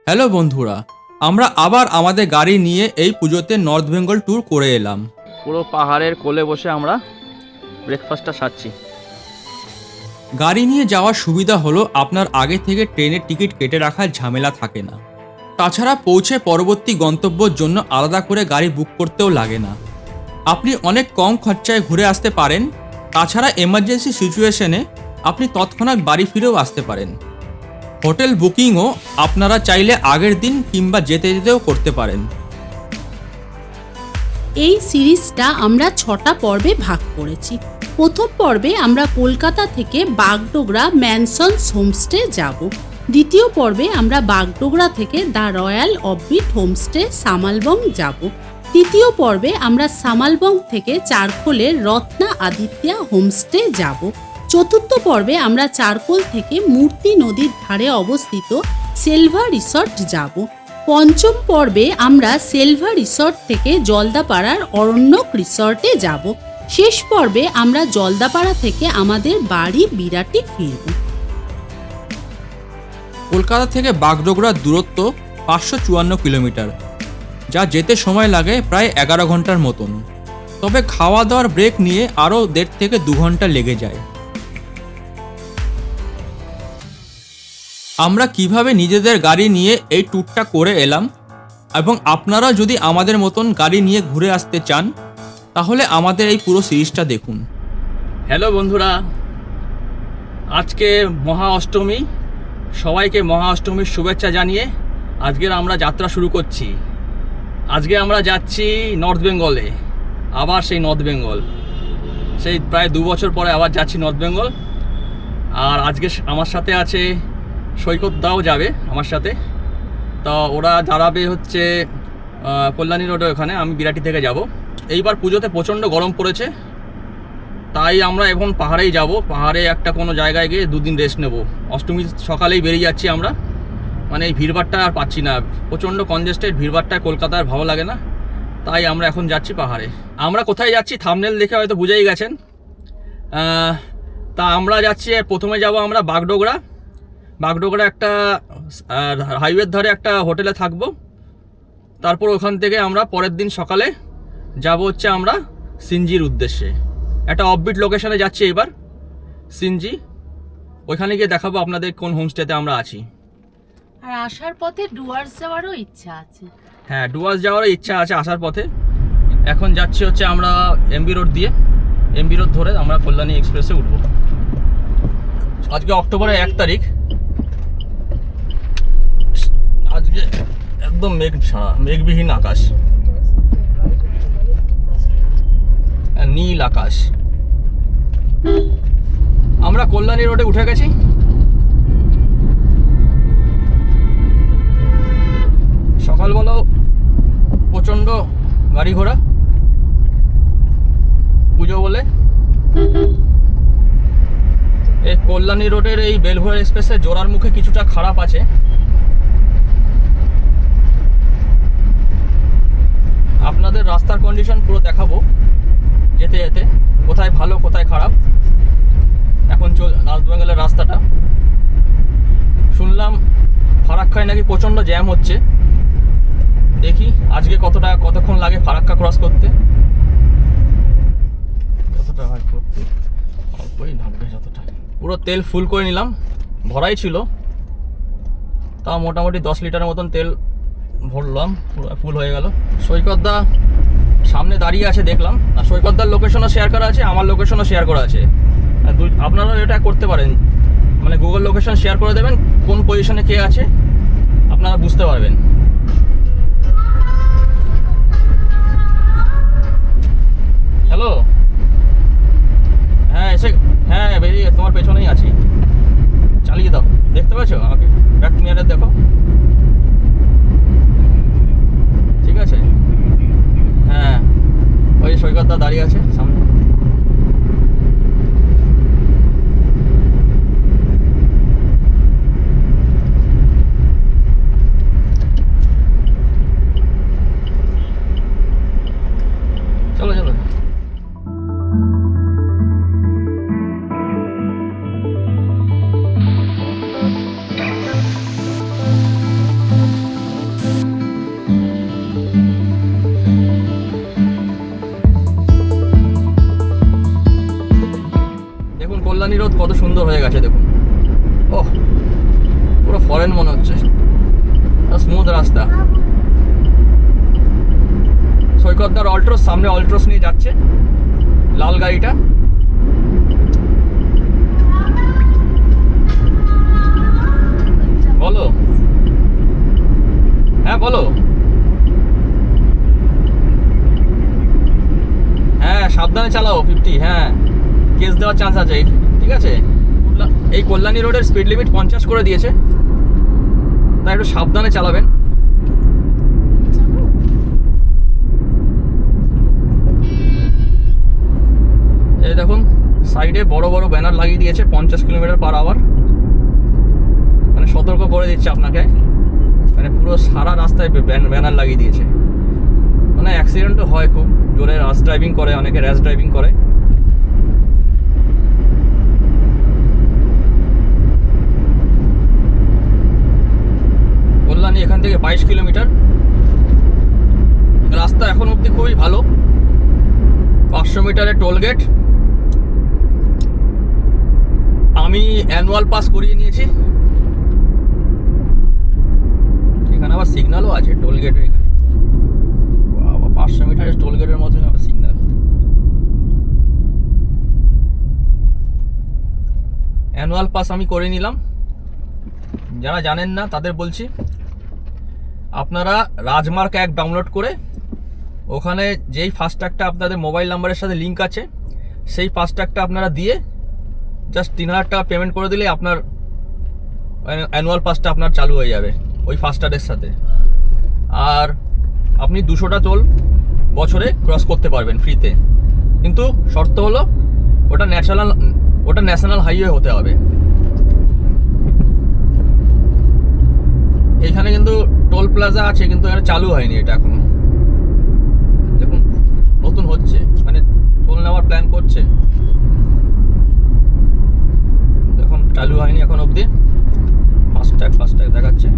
Hello বন্ধুরা, আমরা আবার আমাদের গাড়ি নিয়ে এই পুজোতে নর্থ বেঙ্গল ট্যুর করে এলাম। পুরো পাহাড়ের কোলে বসে আমরা ব্রেকফাস্টটা সারছি। গাড়ি নিয়ে যাওয়ার সুবিধা হলো আপনার আগে থেকে ট্রেনের টিকিট কেটে রাখার ঝামেলা থাকে না। তাছাড়া পৌঁছে পরবর্তী গন্তব্যের জন্য আলাদা করে গাড়ি বুক করতেও লাগে না। আপনি অনেক কম খরচায় ঘুরে আসতে পারেন। তাছাড়া এমার্জেন্সি সিচুয়েশনে আপনি তৎক্ষণাৎ বাড়ি ফিরেও আসতে পারেন। হোটেল বুকিংও আপনারা চাইলে আগের দিন কিংবা যেতে যেতেও করতে পারেন। এই সিরিজটা আমরা 6টা পর্বে ভাগ করেছি। প্রথম পর্বে আমরা কলকাতা থেকে বাগডোগরা ম্যানসনস হোমস্টে যাব। দ্বিতীয় পর্বে আমরা বাগডোগরা থেকে দ্য রয়্যাল অফবিট হোমস্টে সামালবং যাব। তৃতীয় পর্বে আমরা সামালবং থেকে চারকোলের রত্না আদিত্যা হোমস্টে যাব। চতুর্থ পর্বে আমরা চারকোল থেকে মূর্তি নদীর ধারে অবস্থিত সেলভা রিসর্ট যাব। পঞ্চম পর্বে আমরা সেলভা রিসর্ট থেকে জলদাপাড়ার অরণ্যক রিসর্টে যাব। শেষ পর্বে আমরা জলদাপাড়া থেকে আমাদের বাড়ি বিরাটি ফিরব। কলকাতা থেকে বাগডোগরার দূরত্ব 554 কিলোমিটার, যা যেতে সময় লাগে প্রায় 11 ঘন্টার মতন। তবে খাওয়া দাওয়ার ব্রেক নিয়ে আরও 1.5 থেকে 2 ঘন্টা লেগে যায়। আমরা কিভাবে নিজেদের গাড়ি নিয়ে এই ট্যুরটা করে এলাম এবং আপনারা যদি আমাদের মতন গাড়ি নিয়ে ঘুরে আসতে চান তাহলে আমাদের এই পুরো সিরিজটা দেখুন। হ্যালো বন্ধুরা, আজকে মহা অষ্টমী। সবাইকে মহা অষ্টমীর শুভেচ্ছা জানিয়ে আজকের আমরা যাত্রা শুরু করছি। আজকে আমরা যাচ্ছি নর্থ বেঙ্গলে, আবার সেই নর্থ বেঙ্গল। সেই প্রায় 2 বছর পরে আবার যাচ্ছি নর্থ বেঙ্গল। আর আজকে আমার সাথে আছে সৈকত দাও, যাবে আমার সাথে। তো ওরা দাঁড়াবে হচ্ছে কল্যাণী রোডে, ওখানে আমি বিরাটি থেকে যাব। এইবার পুজোতে প্রচণ্ড গরম পড়েছে, তাই আমরা এখন পাহাড়েই যাব। পাহাড়ে একটা কোনো জায়গায় গিয়ে 2 দিন রেস্ট নেব। অষ্টমী সকালেই বেরিয়ে যাচ্ছি আমরা। মানে এই ভিড়ভাড়টা আর পাচ্ছি না, প্রচণ্ড কনজেস্টেড ভিড়ভাড়টায় কলকাতার ভালো লাগে না, তাই আমরা এখন যাচ্ছি পাহাড়ে। আমরা কোথায় যাচ্ছি থাম্বনেল দেখে হয়তো বুঝেই গেছেন। তা আমরা যাচ্ছি, প্রথমে যাব আমরা বাগডোগরা। বাগডোগরা একটা হাইওয়ের ধারে একটা হোটেলে থাকবো। তারপর ওখান থেকে আমরা পরের দিন সকালে যাব হচ্ছে আমরা সিনজির উদ্দেশ্যে। একটা অফবিট লোকেশনে যাচ্ছি এবার, সিনজি। ওইখানে গিয়ে দেখাবো আপনাদের কোন হোমস্টেতে আমরা আছি। আর আসার পথে ডুয়ার্স যাওয়ারও ইচ্ছা আছে। হ্যাঁ, ডুয়ার্স যাওয়ারও ইচ্ছা আছে আসার পথে। এখন যাচ্ছি হচ্ছে আমরা এমবি রোড দিয়ে, এমবি রোড ধরে আমরা কল্যাণী এক্সপ্রেসে উঠব। আজকে অক্টোবরের 1 তারিখ। আজকে একদম মেঘ ছাড়া, মেঘবিহীন আকাশ, নীল আকাশ। আমরা কল্যাণী রোডে উঠে গেছি। সকালবেলাও প্রচণ্ড গাড়ি ঘোড়া, পুজো বলে। এই কল্যাণী রোডের এই বেলঘড়া এক্সপ্রেসের জোড়ার মুখে কিছুটা খারাপ আছে। আপনাদের রাস্তার কন্ডিশন পুরো দেখাবো যেতে যেতে, কোথায় ভালো কোথায় খারাপ। এখন নর্থ বেঙ্গলের রাস্তাটা শুনলাম ফারাক্কায় নাকি প্রচণ্ড জ্যাম হচ্ছে। দেখি আজকে কতক্ষণ লাগে ফারাক্কা ক্রস করতে। যতটা করতে অল্পই লাগবে, যতটা। পুরো তেল ফুল করে নিলাম, ভরাই ছিল। তাও মোটামুটি 10 লিটারের মতন তেল ভরলাম, পুরো ফুল হয়ে গেল। সৈকতদা সামনে দাঁড়িয়ে আছে দেখলাম। আর সৈকতদার লোকেশনও শেয়ার করা আছে, আমার লোকেশনও শেয়ার করা আছে। আপনারাও এটা করতে পারেন, মানে গুগল লোকেশন শেয়ার করে দেবেন, কোন পজিশনে কে আছে আপনারা বুঝতে পারবেন। হ্যালো, হ্যাঁ হ্যাঁ বেরিয়ে তোমার পেছনেই আছি, চালিয়ে দাও। দেখতে পাচ্ছ আমাকে? ব্যাক মিরারে দেখো, ঠিক আছে? হ্যাঁ, ওই সৈকতদা দাঁড়িয়ে আছে সামনে। চলো চলো। কত সুন্দর হয়ে গেছে দেখুন। ও পুরো ফরেন মনে হচ্ছে, স্মুথ রাস্তা। সৈকতদার অল্ট্রোস, সামনে অল্ট্রোস নিয়ে যাচ্ছে লাল গাড়িটা। বলো, হ্যাঁ বলো। হ্যাঁ সাবধানে চালাও 50, হ্যাঁ কেস দেওয়ার চান্স আছে, ঠিক আছে। এই কল্যাণী রোডের স্পিড লিমিট 50 করে দিয়েছে, তাই একটু সাবধানে চালাবেন। এই দেখুন সাইডে বড় বড় ব্যানার লাগিয়ে দিয়েছে 50 কিলোমিটার/আওয়ার, মানে সতর্ক করে দিচ্ছে আপনাকে, মানে পুরো সারা রাস্তায় ব্যানার লাগিয়ে দিয়েছে। মানে অ্যাক্সিডেন্টও হয়, খুব জোরে র্যাশ ড্রাইভিং করে, অনেকে র্যাশ ড্রাইভিং করে। কল্যাণী এখান থেকে 22 কিলোমিটার। রাস্তা এখন অবধি খুবই ভালো। 500 মিটারের টোল গেট। আমি অ্যানুয়াল পাস করিয়ে নিয়েছি। এখানে আবার সিগন্যালও আছে টোল গেটের এখানে। 500 মিটারের টোল গেটের মধ্যে আবার সিগন্যাল। অ্যানুয়াল পাস আমি করে নিলাম। যারা জানেন না তাদের বলছি, আপনারা রাজমার্ক অ্যাপ ডাউনলোড করে ওখানে যেই ফাস্ট্যাগটা আপনাদের মোবাইল নাম্বারের সাথে লিঙ্ক আছে, সেই ফাস্ট্যাগটা আপনারা দিয়ে জাস্ট 3000 টাকা পেমেন্ট করে দিলে আপনার অ্যানুয়াল পাসটা আপনার চালু হয়ে যাবে ওই ফাস্ট্যাগের সাথে। আর আপনি 200টা টোল বছরে ক্রস করতে পারবেন ফ্রিতে, কিন্তু শর্ত হলো ওটা ন্যাশনাল হাইওয়ে হতে হবে। এখানে কিন্তু টোল প্লাজা আছে, কিন্তু এটা চালু হয়নি, এটা এখনো দেখুন নতুন হচ্ছে, মানে টোল নেওয়ার প্ল্যান করছে, এখন চালু হয়নি এখন অবধি। ফাস্ট্যাগ দেখাচ্ছে।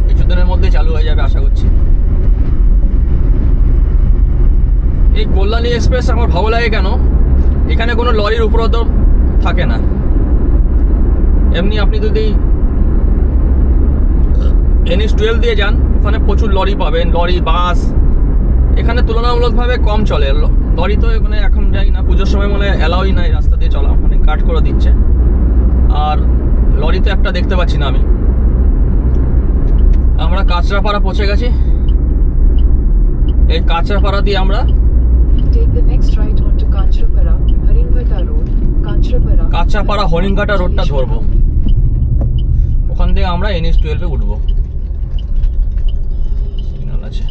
কিছুদিনের মধ্যে চালু হয়ে যাবে আশা করছি। এই কল্যাণী এক্সপ্রেস আমার ভালো লাগে কেন, এখানে কোনো লরির উপরোধ থাকে না। এমনি আপনি যদি NH-12 দিয়ে যান, ওখানে প্রচুর লরি পাবেন, লরি বাস। এখানে তুলনামূলকভাবে কম চলে লরি। তো মানে এখন জানি না, পুজোর সময় মনে অ্যালাউই নাই রাস্তা দিয়ে চলা, মানে কাট করে দিচ্ছে। আর লরি তো একটা দেখতে পাচ্ছি না আমি। আমরা কাঁচরাপাড়া পৌঁছে গেছি। এই কাঁচরাপাড়া দিয়ে আমরা কাঁচরাপাড়া হরিণঘাটা রোডটা ধরবো, ওখান থেকে আমরা NH-12 উঠবো। সিগন্যাল আছে।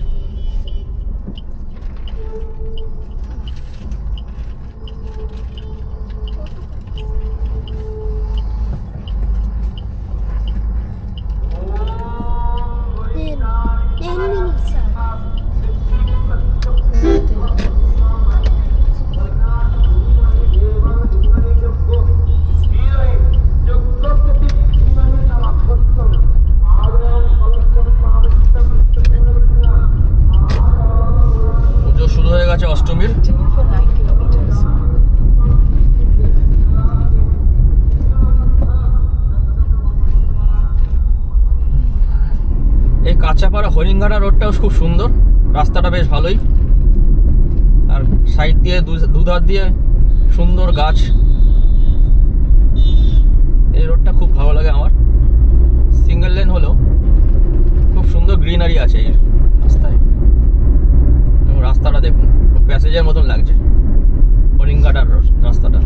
অষ্টমীর এই কাঁচাপাড়া হরিণঘাটা রোডটাও খুব সুন্দর, রাস্তাটা বেশ ভালোই। আর সাইড দিয়ে দুধার দিয়ে সুন্দর গাছ। এই রোডটা খুব ভালো লাগে আমার। সিঙ্গেল লেন হলেও খুব সুন্দর গ্রিনারি আছে এই রাস্তায়। এবং রাস্তাটা দেখুন, প্যাসেজের মতন লাগছে হরিণঘাটার রাস্তাটা।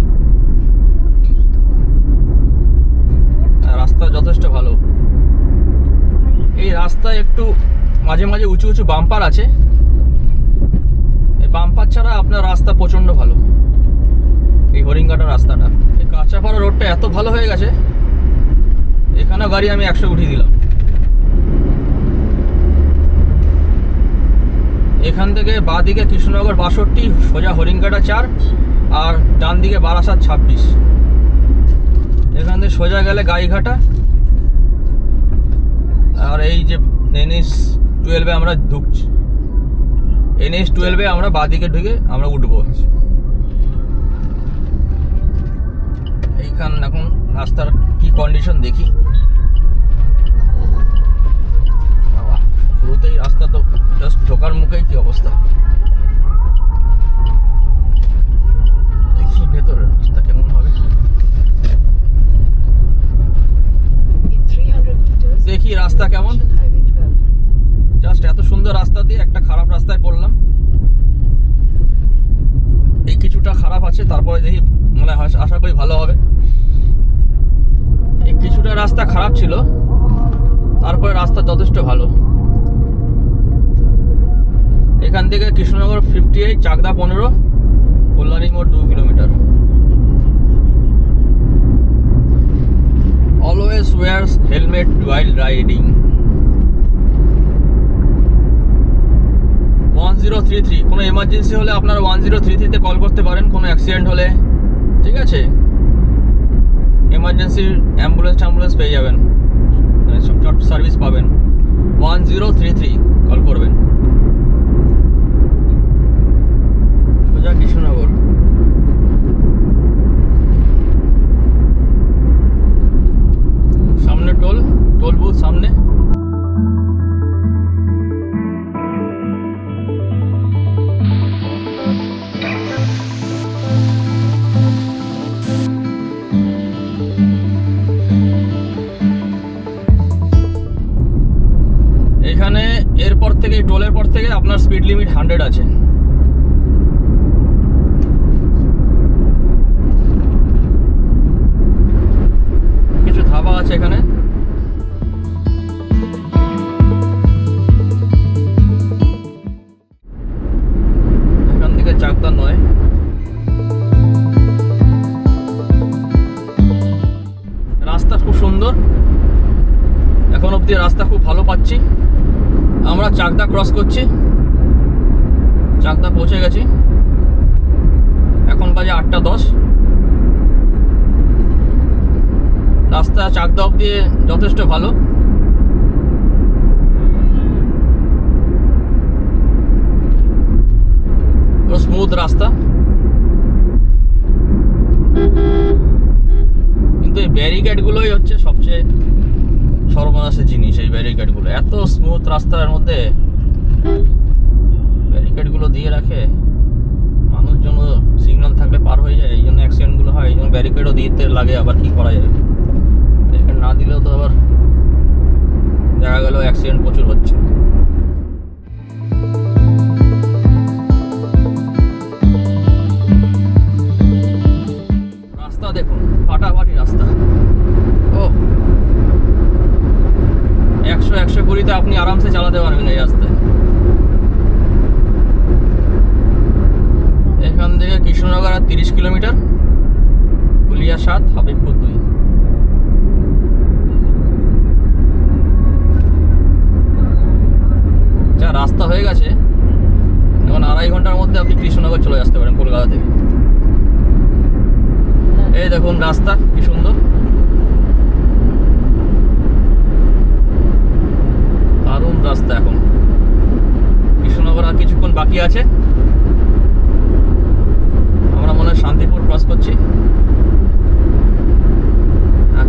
রাস্তা যথেষ্ট ভালো। এই রাস্তায় একটু মাঝে মাঝে উঁচু উঁচু বাম্পার আছে। এই বাম্পার ছাড়া আপনার রাস্তা প্রচণ্ড ভালো। এই হরিণঘাটার রাস্তাটা, এই কাঁচাপাড়া রোডটা এত ভালো হয়ে গেছে, এখানেও গাড়ি আমি 100 উঠিয়ে দিলাম। এখান থেকে বাঁ দিকে কৃষ্ণনগর 62, সোজা হরিণঘাটা 4, আর ডান দিকে বারাসাত 26। এখান থেকে সোজা গেলে গাইঘাটা, আর এই যে NH-12 আমরা ঢুকছি, NH-12 আমরা বাঁদিকে ঢুকে আমরা উঠবো। এইখান এখন রাস্তার কি কন্ডিশন দেখি। বাবা, শুরুতেই রাস্তা তো জাস্ট ঢোকার মুখেই কি অবস্থা। দেখি ভেতরের রাস্তা কেমন হবে, দেখি রাস্তা কেমন। জাস্ট এত সুন্দর রাস্তা দিয়ে একটা খারাপ রাস্তায় পড়লাম। এই কিছুটা খারাপ আছে, তারপরে দেখি মনে হয় আশা করি ভালো হবে। এই কিছুটা রাস্তা খারাপ ছিল, তারপরে রাস্তা যথেষ্ট ভালো। এখান থেকে কৃষ্ণনগর 58, চাকদা 15, কল্যাণী মোড় 2 kilometre. Always wear helmet while riding. 1033, কোনো এমার্জেন্সি হলে আপনারা 1033-তে কল করতে পারেন, কোনো অ্যাক্সিডেন্ট হলে, ঠিক আছে? এমার্জেন্সি অ্যাম্বুলেন্স পেয়ে যাবেন, শর্ট সার্ভিস পাবেন। 1033 কল করবেন। সোজা কৃষ্ণনগর। সামনে টোল বুথ সামনে। এখানে এরপর থেকে, টোলের পর থেকে আপনার স্পিড লিমিট 100 আছে। কিছু ধাবা আছে এখানে। এখান থেকে চাকদা 9। রাস্তা খুব সুন্দর, এখন অবধি রাস্তা খুব ভালো পাচ্ছি। আমরা চাকদা ক্রস করছি, চাকদা পৌঁছে গেছি। এখন বাজে 8:10। রাস্তা চাকদা অবধি যথেষ্ট ভালো। স্মুথ রাস্তা, কিন্তু এই ব্যারিকেডগুলোই হচ্ছে সবচেয়ে সর্বনাশের জিনিস। এই ব্যারিকেডগুলো, এত স্মুথ রাস্তার মধ্যে ব্যারিকেডগুলো দিয়ে রাখে, মানুষজন সিগন্যাল থাকলে পার হয়ে যায়, এই জন্য অ্যাক্সিডেন্টগুলো হয়। এই জন্য ব্যারিকেডও দিতে লাগে, আবার কি করা যাবে, ব্যারিকেড না দিলেও তো আবার দেখা গেল অ্যাক্সিডেন্ট প্রচুর হচ্ছে। রাস্তা দেখুন, ফাটাফাটি রাস্তা। ও 100-120-তে আপনি আরামসে চালাতে পারবেন এই রাস্তায়। এখান থেকে কৃষ্ণনগর আর 30 কিলোমিটার, ফুলিয়া 7, হাবিবপুর 2। যা রাস্তা হয়ে গেছে, এখন 2.5 ঘন্টার মধ্যে আপনি কৃষ্ণনগর চলে আসতে পারেন কলকাতা থেকে। এই দেখুন রাস্তা কি সুন্দর, দারুণ রাস্তা। এখন কৃষ্ণনগর আর কিছুক্ষণ বাকি আছে। আমরা মনে হয় শান্তিপুর ক্রস করছি।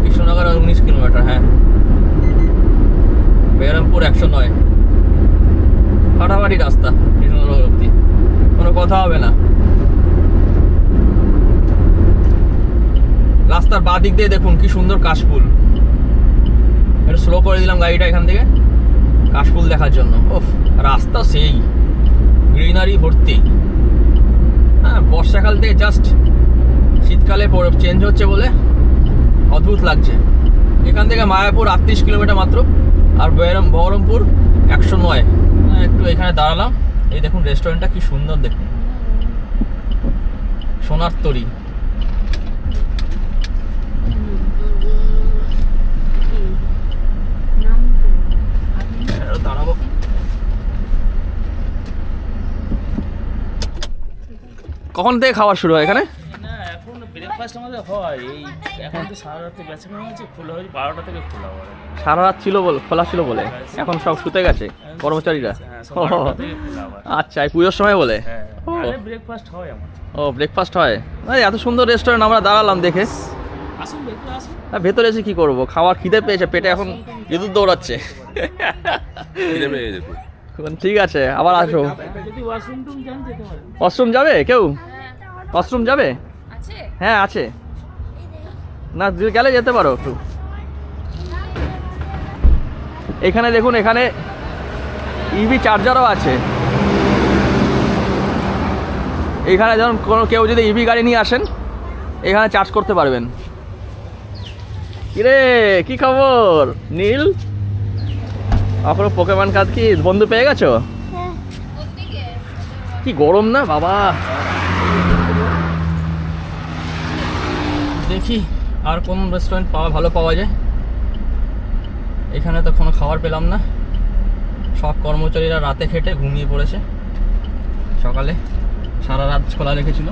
কৃষ্ণনগর আর 19 কিলোমিটার। হ্যাঁ, বেরমপুর 109। ফাটাফাটি রাস্তা কৃষ্ণনগর অবধি, কোনো কথা হবে না। রাস্তার বাঁ দিক দিয়ে দেখুন কি সুন্দর কাশফুল। একটু স্লো করে দিলাম গাড়িটা এখান থেকে কাশফুল দেখার জন্য। ওফ, রাস্তা সেই গ্রিনারি ভর্তি। হ্যাঁ, বর্ষাকাল থেকে জাস্ট শীতকালে চেঞ্জ হচ্ছে বলে অদ্ভুত লাগছে। এখান থেকে মায়াপুর 38 কিলোমিটার মাত্র, আর বহরমপুর 109। একটু এখানে দাঁড়ালাম। এই দেখুন রেস্টুরেন্টটা কি সুন্দর, দেখুন সোনার তরী। দাঁড়াবো। কখন থেকে খাওয়া শুরু হয় এখানে? না, এখন ব্রেকফাস্ট আমাদের হয় এই এখন তো সারা রাতে বেঁচে নেওয়া হয়েছে, খোলা হয়েছে 12টা থেকে খোলা হয়। সারা রাত ছিল খোলা ছিল বলে এখন সব শুতে গেছে কর্মচারীরা। হ্যাঁ, সব 12টা থেকে খোলা হয়। আচ্ছা, এই পুজোর সময় বলে? হ্যাঁ, ও। আরে ব্রেকফাস্ট হয় আমার। ও, ব্রেকফাস্ট হয়। এই এত সুন্দর রেস্টুরেন্ট আমরা দাঁড়ালাম দেখে। আসুন ভেতরে আসুন। ভেতরে এসে কি করব, খাওয়ার খিদে পেয়েছে, পেটে এখন ইঁদুর দৌড়াচ্ছে। ঠিক আছে, আবার আসো। যদি ওয়াশরুম টুম যান যেতে পারেন। ওয়াশরুম যাবে কেউ? ওয়াশরুম যাবে? হ্যাঁ আছে। না গেলে যেতে পারো একটু। এখানে দেখুন, এখানে ইভি চার্জারও আছে। এখানে যখন কেউ যদি ইভি গাড়ি নিয়ে আসেন এখানে চার্জ করতে পারবেন। কিরে, কি খবর নীল? আপনার পোকেমন কার্ড কি বন্ধু পেয়ে গেছো? কি গরম না বাবা। দেখি আর কোন রেস্টুরেন্ট ভালো পাওয়া যায়। এখানে তো কোনো খাবার পেলাম না, সব কর্মচারীরা রাতে খেটে ঘুমিয়ে পড়েছে, সকালে সারা রাত খোলা রেখেছিল।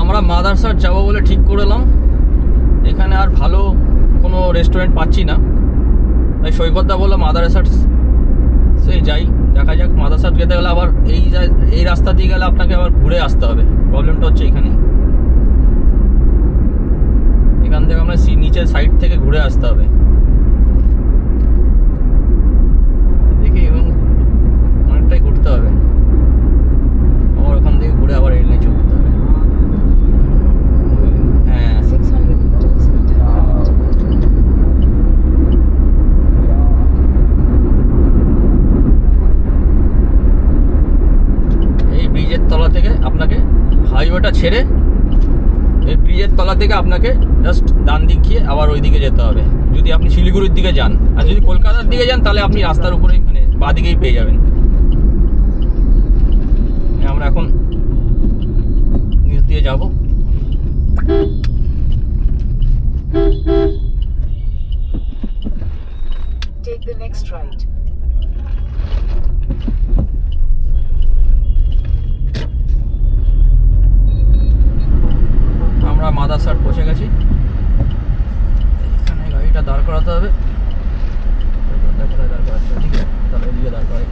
আমরা মাদারসাট যাবো বলে ঠিক করলাম, এখানে আর ভালো কোনো রেস্টুরেন্ট পাচ্ছি না, তাই সৈকতদা বললো মাদারসাট সেই যাই, দেখা যাক। মাদারসাট যেতে গেলে আবার এই রাস্তা দিয়ে গেলে আপনাকে আবার ঘুরে আসতে হবে, প্রবলেমটা হচ্ছে এখানেই। এখান থেকে আমরা নিচের সাইড থেকে ঘুরে আসতে হবে দেখি, এবং অনেকটাই ঘুরতে হবে, আবার ওখান থেকে ঘুরে আবার এই নিচে উঠতে হবে। হ্যাঁ, 600 meters. এই ব্রিজের তলা থেকে আপনাকে হাইওয়েটা ছেড়ে এই ব্রিজের তলা থেকে আপনাকে জাস্ট ডান দিক গিয়ে আবার ওই দিকে যেতে হবে যদি আপনি শিলিগুড়ির দিকে যান। আর যদি কলকাতার দিকে যান তাহলে আপনি রাস্তার উপরেই মানে বাঁ দিকেই পেয়ে যাবেন। আমরা এখন নিচ দিয়ে যাব। Take the next right. আমরা মাদারসাট পৌঁছে গেছি। এখানে গাড়িটা দাঁড় করাতে হবে। কোথায় দাঁড় করাচ্ছে? ঠিক আছে, তাহলে এদিকে দাঁড় করাই।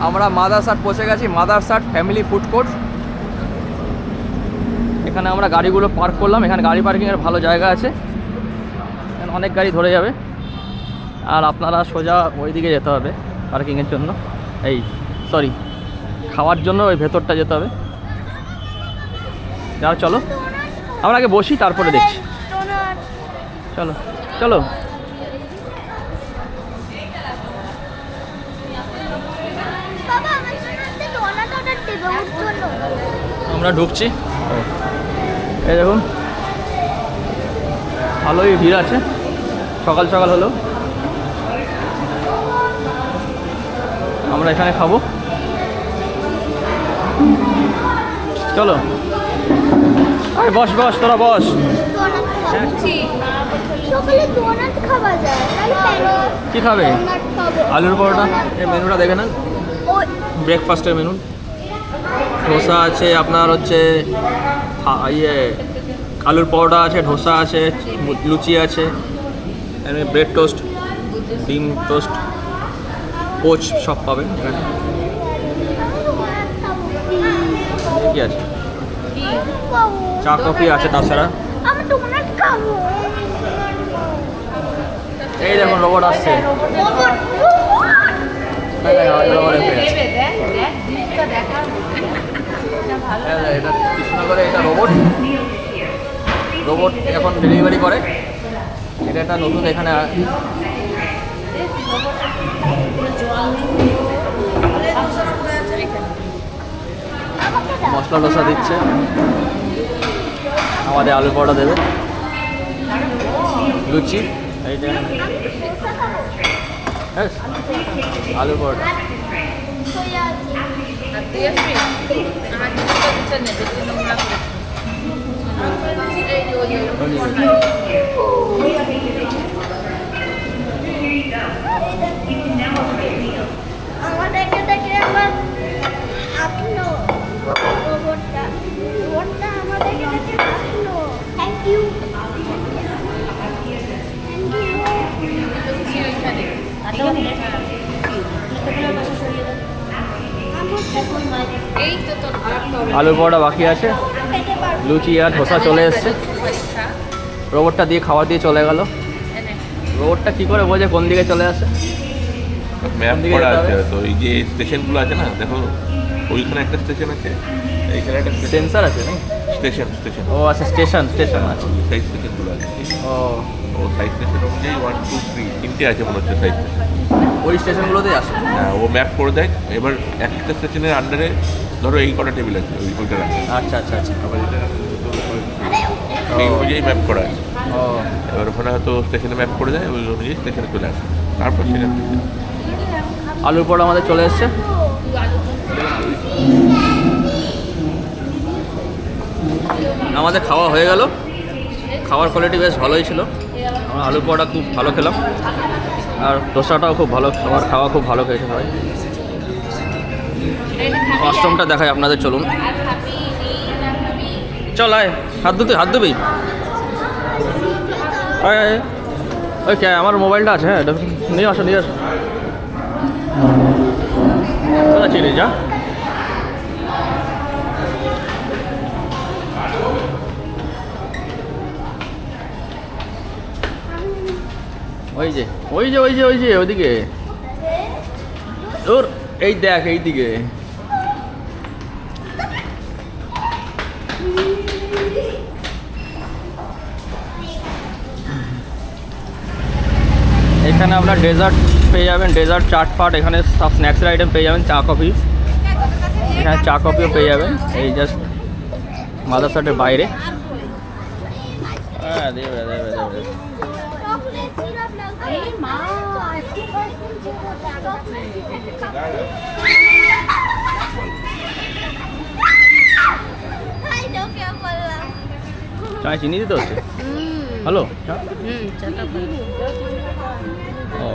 আমরা মাদারসাট পৌঁছে গেছি, মাদারসাট ফ্যামিলি ফুড কোর্ট। এখানে আমরা গাড়িগুলো পার্ক করলাম, এখানে গাড়ি পার্কিংয়ের ভালো জায়গা আছে, এখানে অনেক গাড়ি ধরে যাবে। আর আপনারা সোজা ওই দিকে যেতে হবে পার্কিংয়ের জন্য, সরি খাওয়ার জন্য ওই ভেতরটা যেতে হবে। যাও চলো, আমরা আগে বসি তারপরে দেখছি। চলো চলো। আমরা ঢুকছি, এই দেখুন ভালোই ভিড় আছে, সকাল সকাল হলো। আমরা এখানে খাবো, চলো। আরে বস বস, তোরা বস। সকালে ডোনাট খাওয়া যায়, কি খাবে? ডোনাট খাবো। আলুর পরোটা। এই মেনুটা দেখে নেন, ওই ব্রেকফাস্টের মেনু। ধোসা আছে, আপনার হচ্ছে আলুর পরোটা আছে, ধোসা আছে, লুচি আছে, ব্রেড টোস্ট, ডিম টোস্ট, পোচ সব পাবেন এখানে। কি আছে? চা কফি আছে তাছাড়া। আমি ডোনাট খাবো। এই দেখুন রোবট আসছে। এটা কৃষ্ণনগরে, এটা রোবট এখন ডেলিভারি করে। এটা একটা নতুন এখানে মশলা ডোসা দিচ্ছে, আমাদের আলু পরোটা দেবে। লুচি, এইটা আলু পরোটা। আমাদেরকে দেখে আমার আপনো রোবটটা আমাদেরকে দেখে আপনো থ্যাংক ইউ আলু পরোটা বাকি আছে, লুচি আর ধোসা চলে এসছে। রোবটটা দিয়ে খাবার দিয়ে চলে গেল। রোবটটা কি করে বোঝে কোন দিকে চলে আসে? ম্যাপ দিকে করা যেতে আছে হবে? তো, এই যে স্টেশনগুলো আছে না, দেখো ওইখানে একটা স্টেশন আছে, এইখানে একটা সেন্সার আছে না? স্টেশন ও আচ্ছা, স্টেশন আছে। সাইড স্টেশনগুলো আছে। ও ও সাইড স্টেশন অনুযায়ী 1 2 3 তিনটে আছে মনে হচ্ছে সাইড স্টেশন। ওই স্টেশনগুলোতেই আসে। হ্যাঁ, ও ম্যাপ করে দেয়। এবার একটা স্টেশনের আন্ডারে ধরো এই কটা টেবিল আছে, ওইটা রাখে। আচ্ছা আচ্ছা আচ্ছা। আবার এটা এই অনুযায়ী ম্যাপ করা আছে। ও এবার ওখানে হয়তো স্টেশনে ম্যাপ করে দেয়, ওই অনুযায়ী স্টেশনে চলে আসে, তারপর সেখান থেকে আলুর পরোটা আমাদের চলে এসছে। আমাদের খাওয়া হয়ে গেল। খাওয়ার কোয়ালিটি বেশ ভালোই ছিল। আমরা আলু পরোটা খুব ভালো খেলাম, আর দোসাটাও খুব ভালো। আমার খাওয়া খুব ভালো খেয়েছে সবাই। অষ্টমটা দেখাই আপনাদের, চলুন। চল আয়, হাত ধুবি। ওই কে, আমার মোবাইলটা আছে, হ্যাঁ নিয়ে আসো। কোথায় চিনি যা? ওইদিকে তোর এই দেখ, এইদিকে। এখানে আপনার ডেজার্ট পেয়ে যাবেন, ডেজার্ট, চাটপাট। এখানে সব স্ন্যাক্সের আইটেম পেয়ে যাবেন, চা কফি। এখানে চা কফিও পেয়ে যাবেন, এই জাস্ট মাদারসাটের বাইরে। হ্যাঁ, দেবে। চকলেট সিরাপ লাগবে এই মা হাই দাও কে বললাম চায় চিনি দিতে হচ্ছে। হ্যালো, ও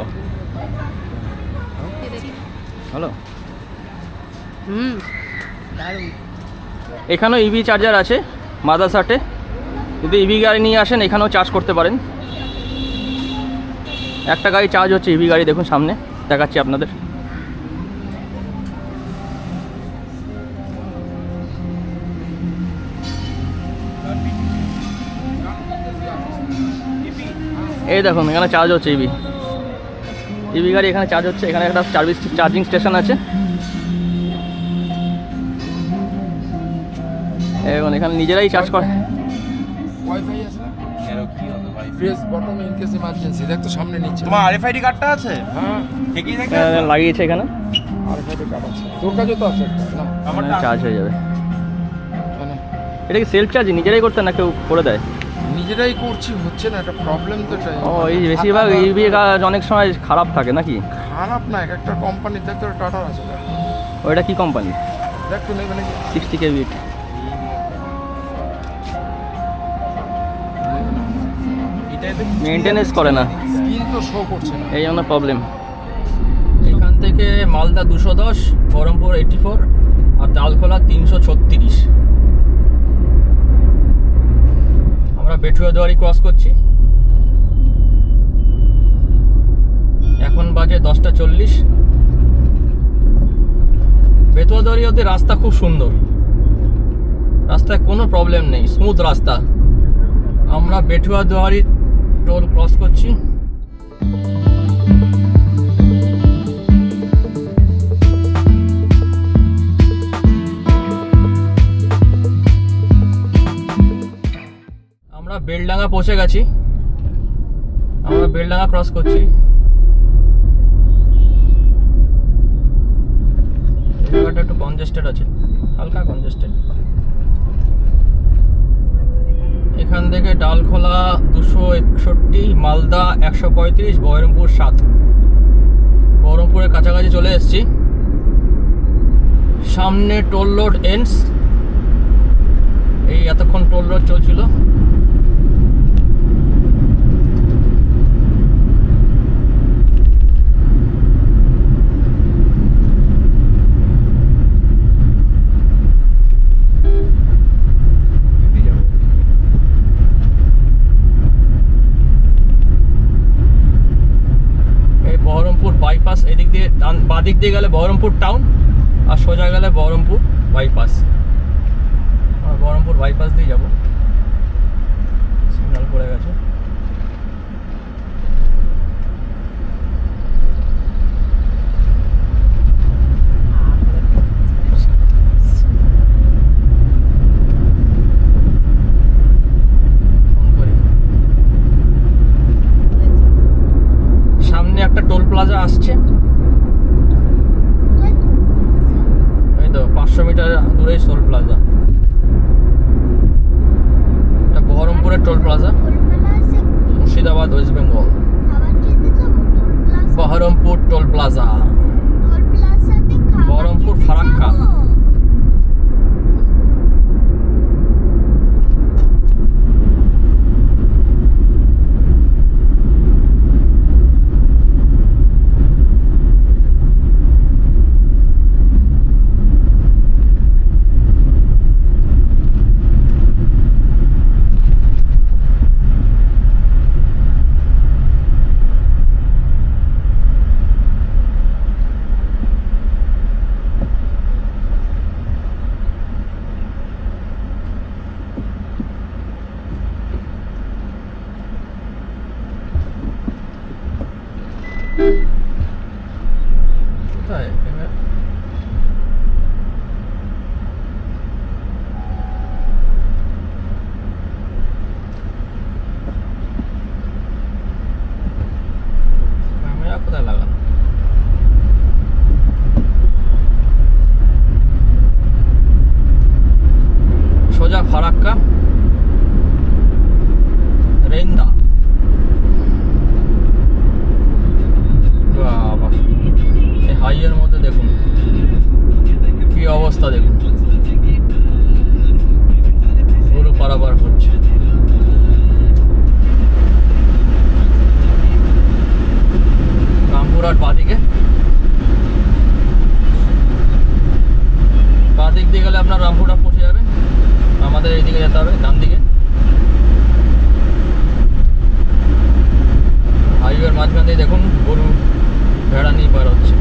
হ্যালো। এখানেও ইভি চার্জার আছে মাদারসাটে। যদি ইভি গাড়ি নিয়ে আসেন, এখানেও চার্জ করতে পারেন। একটা গাড়ি চার্জ হচ্ছে, ইভি গাড়ি দেখুন সামনে দেখাচ্ছি আপনাদের। এই দেখুন এখানে চার্জ হচ্ছে ইভি গাড়ি এখানে চার্জ হচ্ছে। এখানে একটা চার্জিং স্টেশন আছে। এখন এখানে নিজেরাই চার্জ করে। ওয়াইফাই আছে না? কি হবে ভাই? Press bottom in case emergency. দেখ তো সামনে নিচে। তোমার আরএফআইডি কার্ডটা আছে? হ্যাঁ, ঠিকই দেখে লাগিয়েছে এখানে। আরএফআইডি কার্ড আছে। তোর কাছে তো আছে একটা না? আমার চার্জ হয়ে যাবে। মানে এটা কি সেলফ চার্জ নিজেরাই করতে না কেউ করে দেয়? নিজেরাই করছি, হচ্ছে না, একটা প্রবলেম তো এটাই। ও এই বেশিরভাগ ইভি কাজ অনেক সময় খারাপ থাকে নাকি? খারাপ না, একটা কোম্পানির দেখ তো টাটার আছে দেখ। ওইটা কি কোম্পানি? দেখ তো নেবে নাকি? 60 kW। মেনটেনেন্স করে না, স্ক্রিন তো শো করছে না। এই জন্য প্রবলেম। এখান থেকে মালদা 210, বহরমপুর 84 আর তালখোলা 336। আমরা বেটুয়াদুয়ারি ক্রস করছি। এখন বাজে 10:40। বেতুয়াদুয়ারি অবধি রাস্তা খুব সুন্দর, রাস্তায় কোনো প্রবলেম নেই, স্মুথ রাস্তা। আমরা বেটুয়াদুয়ারি টোল ক্রস করছি। আমরা বেলডাঙ্গা পৌঁছে গেছি। আমরা বেলডাঙ্গা ক্রস করছি। জায়গাটা একটু কনজেস্টেড আছে, হালকা কনজেস্টেড। এখান থেকে ডালখোলা 261, মালদা 135, বহরমপুর 7। বহরমপুরের কাছাকাছি চলে এসেছি। সামনে টোল রোড এন্ডস। এই এতক্ষণ টোল রোড চলছিল। বহরমপুর বাইপাস, এদিক দিয়ে বাদিক দিয়ে গেলে বহরমপুর টাউন, আর সোজা গেলে বহরমপুর বাইপাস। আমরা বহরমপুর বাইপাস দিয়ে যাব। সিগন্যাল পড়ে গেছে। সামনে একটা টোল প্লাজা আসছে, এই তো 500 মিটার দূরেই টোল প্লাজা। এটা বহরমপুরের toll plaza, Murshidabad, West Bengal. Baharampur toll plaza, Baharampur Farakka. কোথায় ক্যামেরা? ক্যামেরা কোথায় লাগানো? সোজা ফারাক্কা, রেন্দা। বাবা, এই হাইয়ের মধ্যে দেখুন কি অবস্থা, দেখুন গরু পারাপার করছে। রামপুরহাট বাদিকে, বাদিক দিয়ে গেলে আপনার রামপুরহাট পৌঁছে যাবে। আমাদের এইদিকে যেতে হবে, ডান দিকে। হাইওয়ের মাঝখান দিয়ে দেখুন গরু ভেড়া নিয়ে পার হচ্ছে।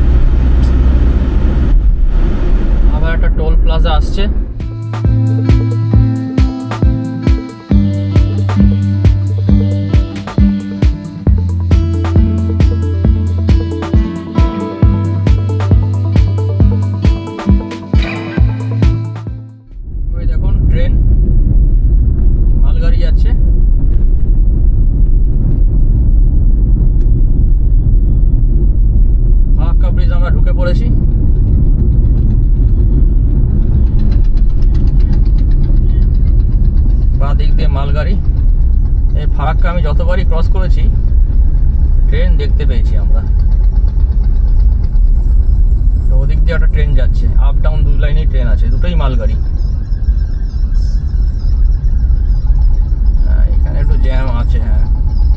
আবার একটা টোল প্লাজা আসছে। ওই দেখুন ট্রেন, মালগাড়ি যাচ্ছে। ফারাক্কা ব্রিজ আমরা ঢুকে পড়েছি। বাঁ দিক দিয়ে মালগাড়ি। এই ফারাক্কা আমি যতবারই ক্রস করেছি ট্রেন দেখতে পেয়েছি আমরা। তো ওদিক দিয়ে একটা ট্রেন যাচ্ছে, আপ ডাউন 2 লাইনেই ট্রেন আছে, দুটোই মালগাড়ি। হ্যাঁ, এখানে একটু জ্যাম আছে। হ্যাঁ,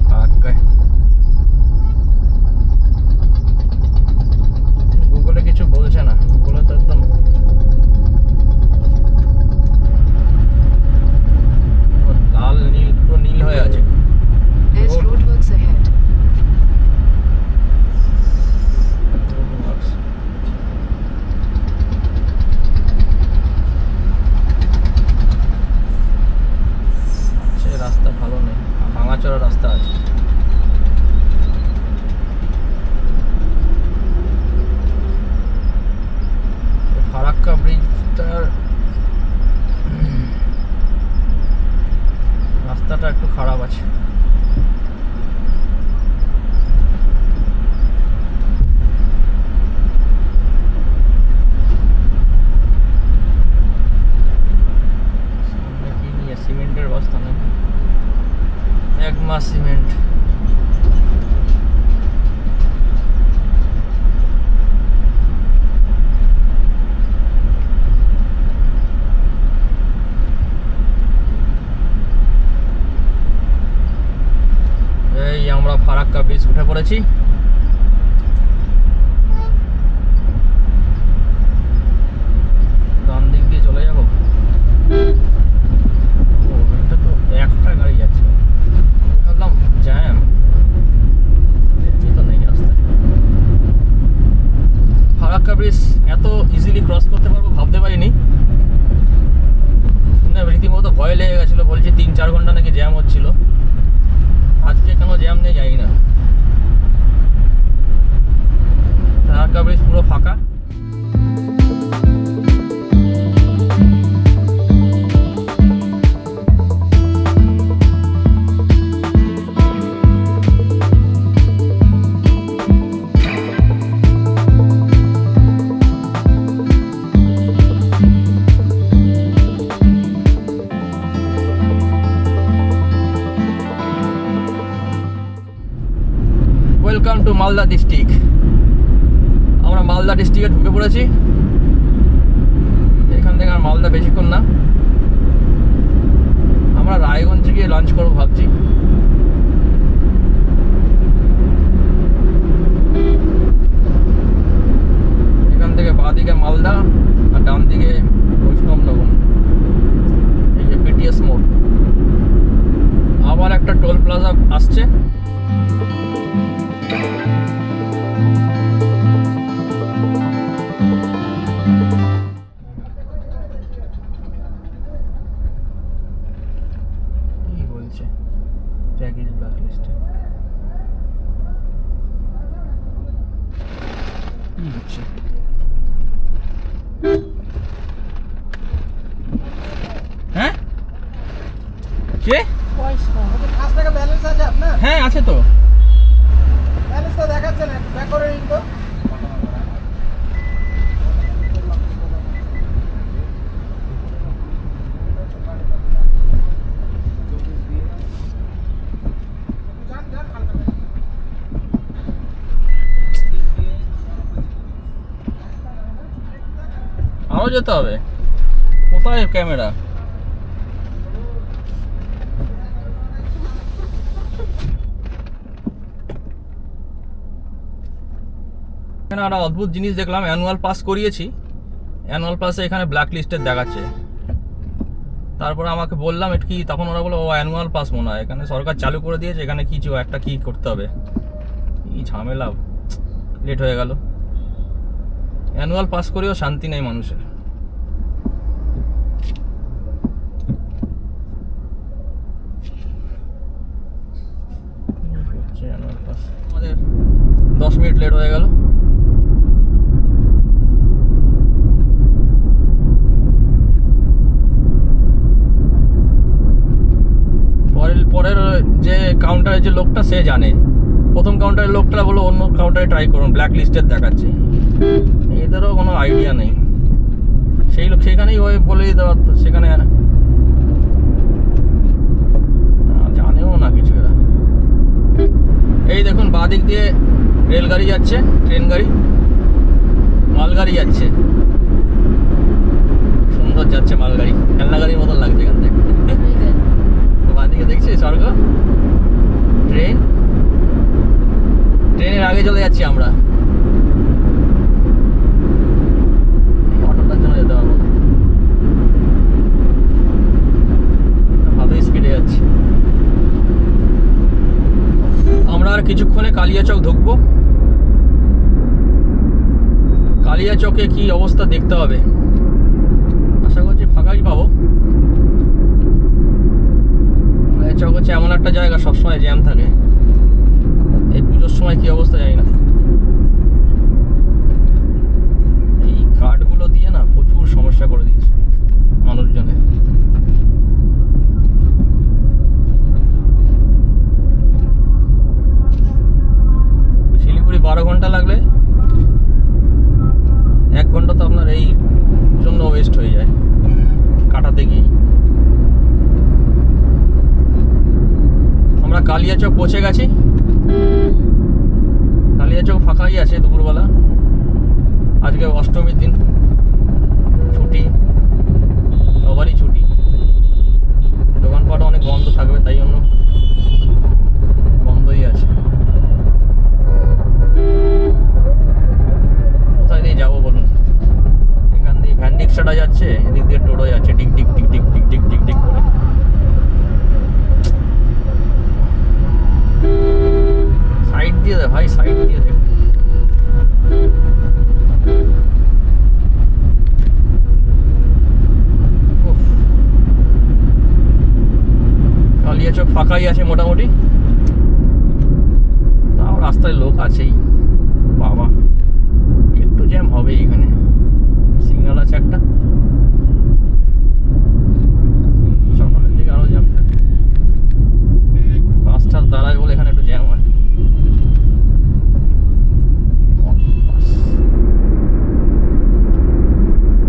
ফারাক্কায় গুগলে কিছু বলছে না, গুগলে তো একদম লাল নীল, পুরো নীল হয়ে আছে। There's roadworks ahead. রাস্তা ভালো নেই, ভাঙাচোরা রাস্তা আছে। ফারাক্কা ব্রিজটার রাস্তাটা একটু খারাপ আছে। সামনে কি নিয়ে, সিমেন্টের বস্তা নাকি? সিমেন্ট। এই আমরা ফারাক্কা ব্রিজ উঠে পড়েছি। ডান দিক দিয়ে চলে যাবো। ও, এটা তো একটা গাড়ি যাচ্ছে, ভাবলাম জ্যাম, দেখি তো নেই রাস্তায়। ফারাক্কা ব্রিজ এত ইজিলি ক্রস করতে পারবো ভাবতে পারিনি। শুনে রীতিমতো ভয় লেগে গেছিলো, বলছি 3-4 ঘন্টা নাকি জ্যাম হচ্ছিল। আজকে কেন জ্যাম নেই জানি না। ফারাক্কা ব্রিজ পুরো ফাঁকা। Welcome to Malda district. আমরা মালদা ডিস্ট্রিক্টে ঢুকে পড়েছি। এখান থেকে আর মালদা বেশিক্ষণ না, আমরা রায়গঞ্জে গিয়ে লাঞ্চ করবো ভাবছি। এখান থেকে বাঁদিকে মালদা আর ডান দিকে বৈষ্ণবনগর, এই যে পিটিএস মোড়। আবার একটা টোল প্লাজা আসছে। কি বলছে প্যাকেজ ব্ল্যাকলিস্টে? কি হচ্ছে? হ্যাঁ কে? হ্যাঁ আছে তো। আরো যেতে হবে। কোথায় ক্যামেরা? এখানে একটা অদ্ভুত জিনিস দেখলাম, অ্যানুয়াল পাস করিয়েছি, অ্যানুয়াল পাসে এখানে ব্ল্যাক লিস্টেড দেখাচ্ছে। তারপরে আমাকে বললাম এটা কি, তখন ওরা বললো ও অ্যানুয়াল পাস মনে হয়, এখানে সরকার চালু করে দিয়েছে, এখানে কিছু একটা কি করতে হবে। কি ঝামেলা, লেট হয়ে গেল। অ্যানুয়াল পাস করেও শান্তি নেই মানুষের। আমাদের 10 মিনিট লেট হয়ে গেল। পরের যে কাউন্টারের যে লোকটা সে জানে, প্রথম কাউন্টারের লোকটা বলো অন্য কাউন্টারে ট্রাই করুন, ব্ল্যাক লিস্টেড দেখাচ্ছে। এদেরও কোনো আইডিয়া নেই। সেই লোক সেখানেই ওই বলে দিতে পারতো, সেখানে জানেও না কিছু এরা। এই দেখুন বাঁদিক দিয়ে রেলগাড়ি যাচ্ছে, ট্রেন গাড়ি, মালগাড়ি যাচ্ছে, সুন্দর যাচ্ছে মালগাড়ি, খেলনা গাড়ির মতন লাগছে এখান থেকে। বাঁদিকে দেখছি স্বর্গ, ট্রেন, ট্রেনের আগে চলে যাচ্ছি আমরা। অটোটার জন্য যেতে পারবো না, ভালোই স্পিডে যাচ্ছি। আমরা আর কিছুক্ষণে কালিয়াচক ঢুকবো। কালিয়াচকে কি অবস্থা দেখতে হবে, আশা করছি ফাঁকাই পাবো। কালিয়াচক হচ্ছে এমন একটা জায়গা সবসময় জ্যাম থাকে, এই পুজোর সময় কি অবস্থা জানি না। এই কার্ডগুলো দিয়ে না প্রচুর সমস্যা করে দিয়েছে মানুষজনের। শিলিগুড়ি 12 ঘন্টা লাগলে 1 ঘন্টা তো আপনার এই জন্য ওয়েস্ট হয়ে যায় কাটাতে গিয়ে। আমরা কালিয়াচক পৌঁছে গেছি। কালিয়াচক ফাঁকাই আছে দুপুরবেলা, আজকে অষ্টমীর দিন, ছুটি, সবারই ছুটি, দোকানপাট অনেক বন্ধ থাকবে, তাই জন্য বন্ধই আছে। কোথায় দিয়ে যাবো বলুন? এখান দিয়ে ভ্যান রিক্সাটা যাচ্ছে, এদিক দিয়ে টোটো যাচ্ছে, ডিক ডিক ডিক ডিক ডিক ডিক ডিক ডিক করে। সাইড দিয়ে দে ভাই, সাইড দিয়ে দে। উফ, কালিয়াচক ফাঁকাই আছে মোটামুটি, তাও রাস্তায় লোক আছেই। বাবা, একটু জ্যাম হবে এখানে, সিগন্যাল আছে একটা, সকালের দিকে আরো জ্যাম থাকে, বাসটার দাঁড়ায় বলে এখানে একটু জ্যাম হয়।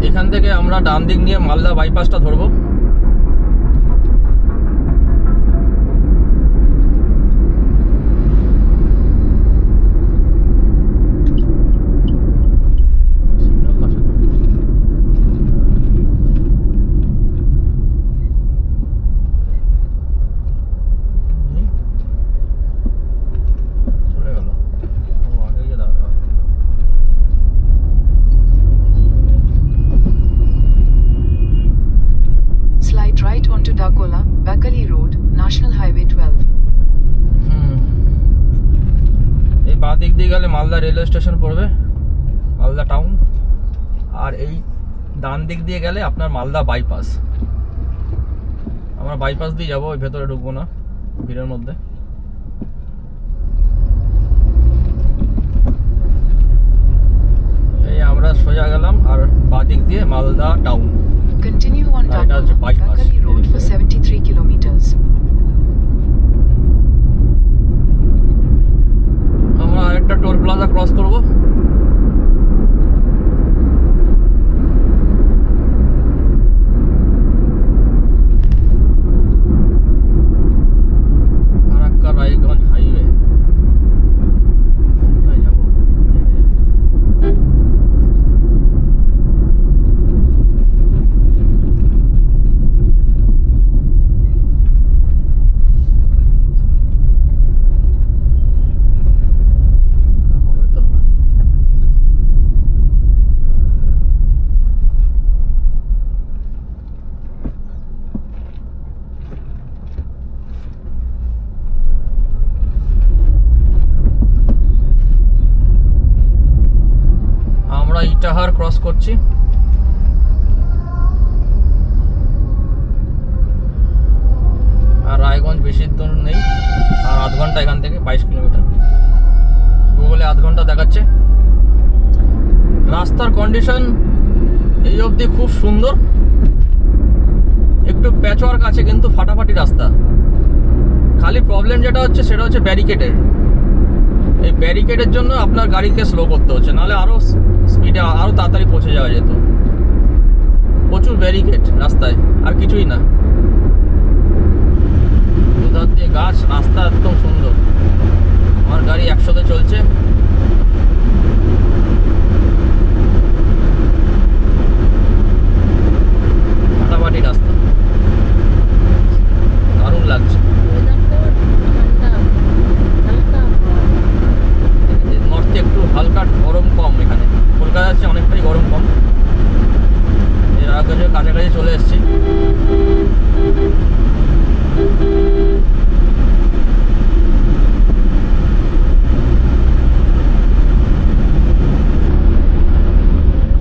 এখান থেকে আমরা ডান দিক নিয়ে মালদা বাইপাসটা ধরবো। চলে গেল, ও আগে গিয়ে দাঁড়াতে হবে। Slide right onto Dakola, Bakali Road, National Highway 12. এই বাঁ দিক দিয়ে গেলে মালদা রেলওয়ে স্টেশন পড়বে, মালদা টাউন। আর এই ডান দিক দিয়ে গেলে আপনার মালদা বাইপাস। আমরা বাইপাস দিয়ে যাবো, ওই ভেতরে ঢুকবো না ভিড়ের মধ্যে। এই আমরা সোজা গেলাম, আর বাঁ দিক দিয়ে Malda town. Continue on Right, that's Dakola, bypass. Bakali Road for 73 kilometers. আমরা আরেকটা টোল প্লাজা ক্রস করব। ফারাক্কা রায়গঞ্জ হাইওয়ে, কোথায় যাব? হবে তো না। আমরা ইটাহার ক্রস করছি। আর রায়গঞ্জ বেশি দূর নেই, আর আধ ঘন্টা এখান থেকে, 22 কিলোমিটার। গুগলে আধ ঘন্টা দেখাচ্ছে। রাস্তার কন্ডিশন এই অবধি খুব সুন্দর, একটু প্যাচওয়ার্ক আছে কিন্তু ফাটাফাটি রাস্তা। খালি প্রবলেম যেটা হচ্ছে সেটা হচ্ছে ব্যারিকেডের। এই ব্যারিকেডের জন্য আপনার গাড়িকে স্লো করতে হচ্ছে, নাহলে আরও স্পিডে আরও তাড়াতাড়ি পৌঁছে যাওয়া যেত। প্রচুর ব্যারিকেড রাস্তায়, আর কিছুই না। দুধার দিয়ে গাছ, রাস্তা একদম সুন্দর। আমার গাড়ি 100-তে চলছে। ফাটাফাটি রাস্তা, দারুণ লাগছে। নর্থে একটু হালকা গরম কম, এখানে কলকাতার চেয়ে অনেকটাই গরম কম। এর আগে কাছাকাছি চলে এসেছি।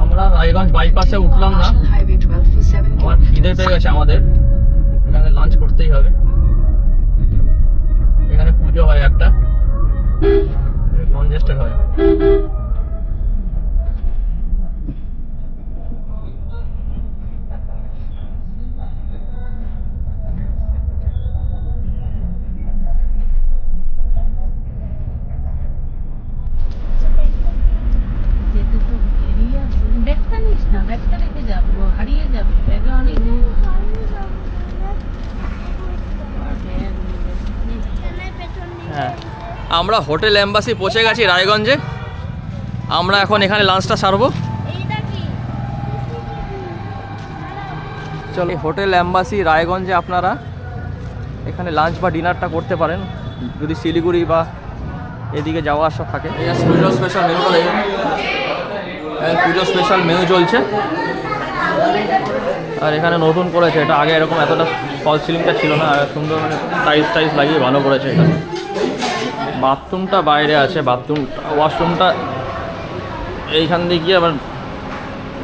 আমরা রায়গঞ্জ বাইপাসে উঠলাম না, National Highway 12 for 7 আমার খিদে পেয়ে গেছে। আমাদের এখানে লাঞ্চ করতেই হবে। এখানে পুজো হয় একটা, কনজেস্টেড হয়। ব্যাগটা নিস না, ব্যাগটা রেখে যাবো, হারিয়ে যাবে, ব্যাগে অনেক আমরা হোটেল এম্বাসি পৌঁছে গেছি রায়গঞ্জে। আমরা এখন এখানে লাঞ্চটা সারবো। এইটা কি? চলো, হোটেল এম্বাসি রায়গঞ্জে আপনারা এখানে লাঞ্চ বা ডিনারটা করতে পারেন যদি শিলিগুড়ি বা এদিকে যাওয়া আসা থাকে। পুজো স্পেশাল মেনু করে, পুজো স্পেশাল মেনু চলছে। আর এখানে নতুন করেছে এটা, আগে এরকম এতটা ফল সিলিংটা ছিল না, আর সুন্দর মানে টাইলস লাগিয়ে ভালো করেছে এটা। বাথরুমটা বাইরে আছে, ওয়াশরুমটা এইখান দিয়ে গিয়ে আবার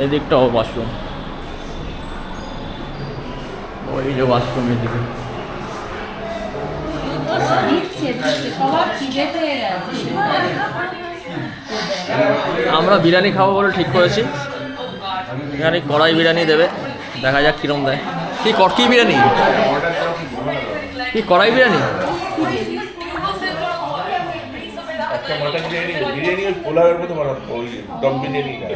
এদিকটাও ওয়াশরুম, ওই যে ওয়াশরুম এদিকে। আমরা বিরিয়ানি খাবো বলে ঠিক করেছি। এখানে কড়াই বিরিয়ানি দেবে, দেখা যাক কিরম দেয়। কি বিরিয়ানি? কি কড়াই বিরিয়ানি? একটা মটন বিরিয়ানি ওই পোলাওয়ের মতো বানাবো, ওই দম বিরিয়ানি না।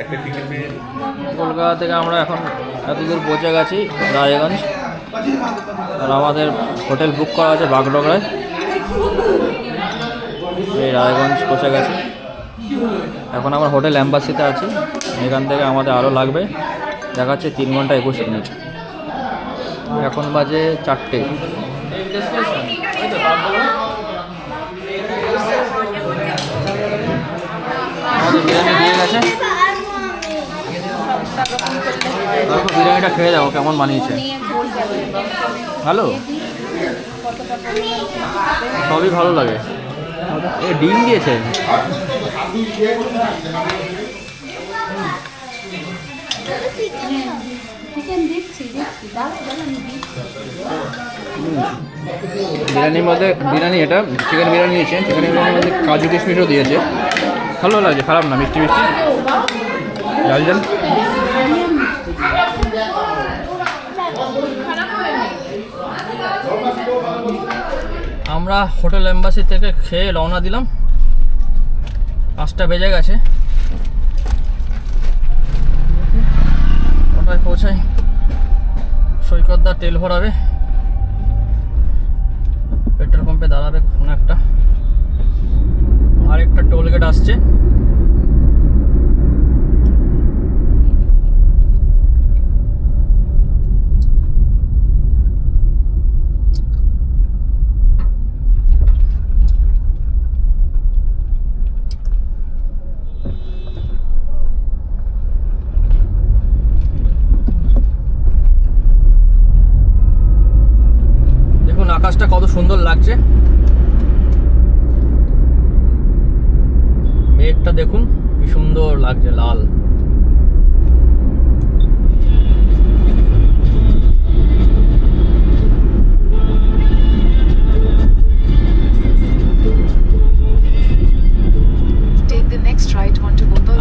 একটা চিকেন বিরিয়ানি। কলকাতা থেকে আমরা এখন এতদূর পৌঁছে গেছি রায়গঞ্জ, আর আমাদের হোটেল বুক করা আছে বাগডোগরায়। এই রায়গঞ্জ পৌঁছে গেছে। এখন আমরা হোটেল এম্বাসিতে আছি, এখান থেকে আমাদের আরও লাগবে, দেখাচ্ছে 3 ঘন্টা 21 মিনিট। এখন বাজে 4টে। আমাদের বিরিয়ানি দিয়ে গেছে, তারপর বিরিয়ানিটা খেয়ে যাবো কেমন বানিয়েছে। ভালো, সবই ভালো লাগে। এ ডিম দিয়েছে। বিরিয়ানির মধ্যে এটা চিকেন বিরিয়ানি দিয়েছে, চিকেন বিরিয়ানির মধ্যে কাজু কিশমিশও দিয়েছে। ভালো লাগছে, খারাপ না, মিষ্টি মিষ্টি ঝাল ঝাল। আমরা হোটেল এম্বাসি থেকে খেয়ে রওনা দিলাম, 5টা বেজে গেছে। ওটায় পৌঁছাই, সৈকতদা তেল ভরাবে, পেট্রোল পাম্পে দাঁড়াবে কোনো একটা, আরেকটা টোল গেট আসছে। আকাশটা কত সুন্দর লাগছে, মেঘটা দেখুন কি সুন্দর লাগছে, লাল।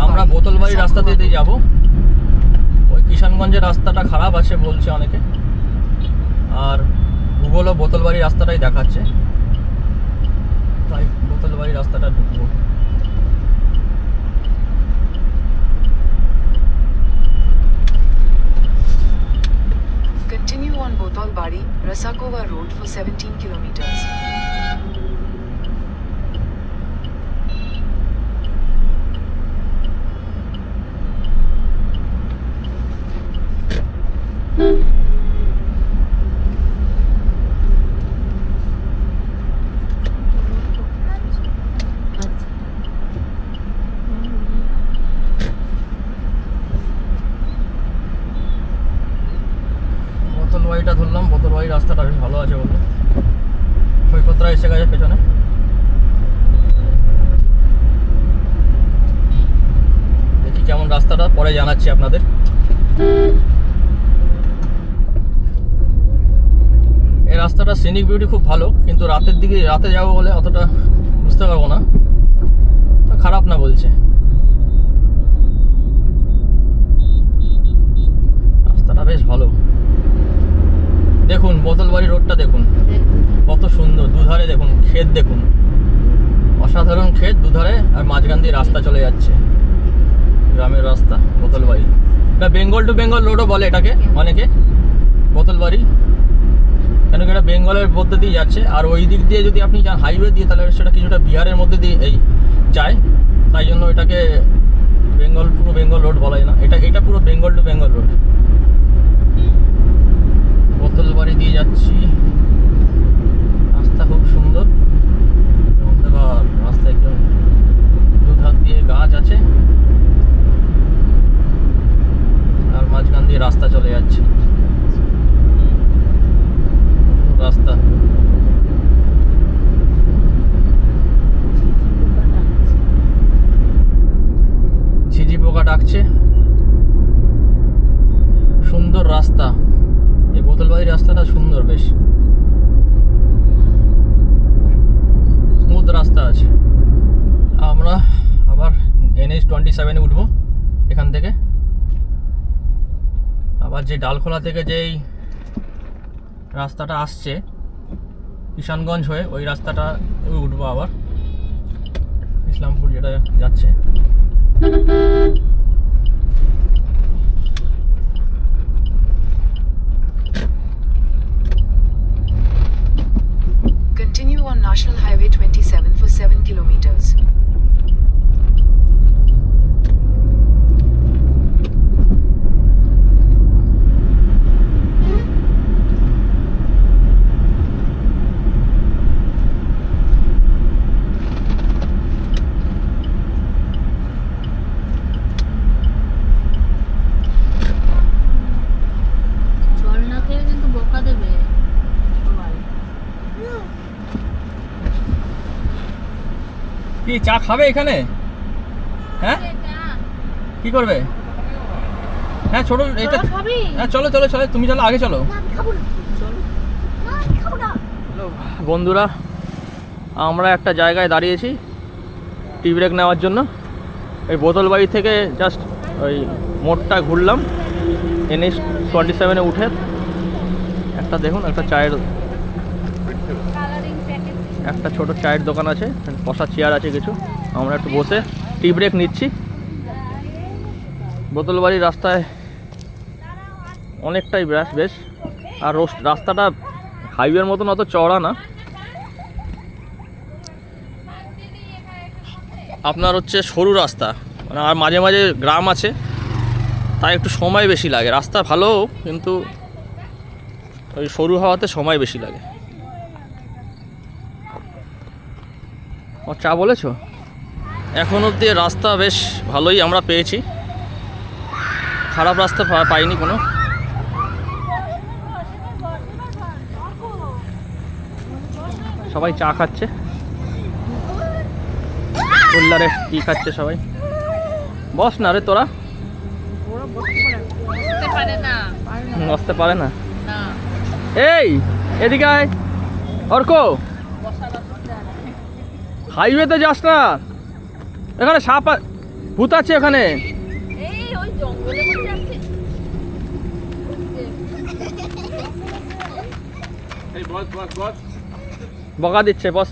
আমরা বোতলবাড়ি রাস্তা দিয়ে যাব। ওই কিষানগঞ্জের রাস্তাটা খারাপ আছে বলছে অনেকে, আর গুগলও বোতলবাড়ি রাস্তাটাই দেখাচ্ছে, তাই বোতলবাড়ি রাস্তাটা ঢুকবো। Continue on Botolbari, Rasakova Road for 17 kilometers. বোতলবাড়িটা ধরলাম, বোতলবাড়ি রাস্তাটা বেশ ভালো আছে বলে। সৈকতরা এসে গেছে পেছনে। দেখি কেমন রাস্তাটা, পরে জানাচ্ছি আপনাদের। এই রাস্তাটা সিনিক বিউটি খুব ভালো, কিন্তু রাতে যাবো বলে অতটা বুঝতে পারবো না, খারাপ না বলছে। রাস্তাটা বেশ ভালো। দেখুন বোতলবাড়ি রোডটা দেখুন কত সুন্দর, দুধারে দেখুন ক্ষেত, দেখুন অসাধারণ ক্ষেত দুধারে, আর মাঝখান দিয়ে রাস্তা চলে যাচ্ছে, গ্রামের রাস্তা বোতলবাড়ি। এটা বেঙ্গল টু বেঙ্গল রোডও বলে এটাকে অনেকে, বোতলবাড়ি, কেন কি এটা বেঙ্গলের মধ্যে দিয়ে যাচ্ছে। আর ওই দিক দিয়ে যদি আপনি যান হাইওয়ে দিয়ে, তাহলে সেটা কিছুটা বিহারের মধ্যে দিয়ে এই যায়, তাই জন্য এটাকে পুরো বেঙ্গল রোড বলা যায় না, এটা পুরো বেঙ্গল টু বেঙ্গল রোড। বোতলবাড়ি দিয়ে যাচ্ছি, রাস্তা খুব সুন্দর, অন্ধকার রাস্তায় কেউ, দুধার দিয়ে গাছ আছে আর মাঝখান দিয়ে রাস্তা চলে যাচ্ছে, রাস্তা। ঝিঝি পোকা ডাকছে, সুন্দর রাস্তা, এই বোতলবাড়ির রাস্তাটা সুন্দর, বেশ স্মুথ রাস্তা আছে। আমরা আবার NH-27 উঠবো এখান থেকে, আবার যে ডালখোলা থেকে যেই রাস্তাটা আসছে কিষানগঞ্জ হয়ে, ওই রাস্তাটা উঠবো আবার, ইসলামপুর যেটা যাচ্ছে। Continue on National Highway 27 for 7 kilometers. জল না খেয়ে কিন্তু বোকা দেবে সবাই। কি চা খাবে এখানে? হ্যাঁ কি করবে? হ্যাঁ ছোট এটা, খাবি? হ্যাঁ চলো চলো চলো, তুমি চলো আগে চলো। না আমি খাবো না, চলো না আমি খাবো না। বন্ধুরা, আমরা একটা জায়গায় দাঁড়িয়েছি টি ব্রেক নেওয়ার জন্য। এই বোতলবাড়ি থেকে জাস্ট ওই মোড়টা ঘুরলাম, NH-27 উঠে একটা দেখুন, একটা চায়ের, একটা ছোট চায়ের দোকান আছে, বসার চেয়ার আছে কিছু, আমরা একটু বসে টি ব্রেক নিচ্ছি। বোতলবাড়ির রাস্তায় অনেকটাই বেশ, আর রাস্তাটা হাইওয়ের মতন অত চওড়া না, আপনার হচ্ছে সরু রাস্তা, মানে আর মাঝে মাঝে গ্রাম আছে, তাই একটু সময় বেশি লাগে। রাস্তা ভালো, কিন্তু ওই সরু হওয়াতে সময় বেশি লাগে। ও চা বলেছো? এখন অবধি রাস্তা বেশ ভালোই আমরা পেয়েছি, খারাপ রাস্তা পাইনি কোনো। সবাই চা খাচ্ছে, কুল্লারে কি খাচ্ছে সবাই। বস না রে তোরা, বসতে পারে না। এই এদিকে আয় অর্ক, হাইওয়েতে যাস না, এখানে সাপ ভূত আছে এখানে। বকা দিচ্ছে বস।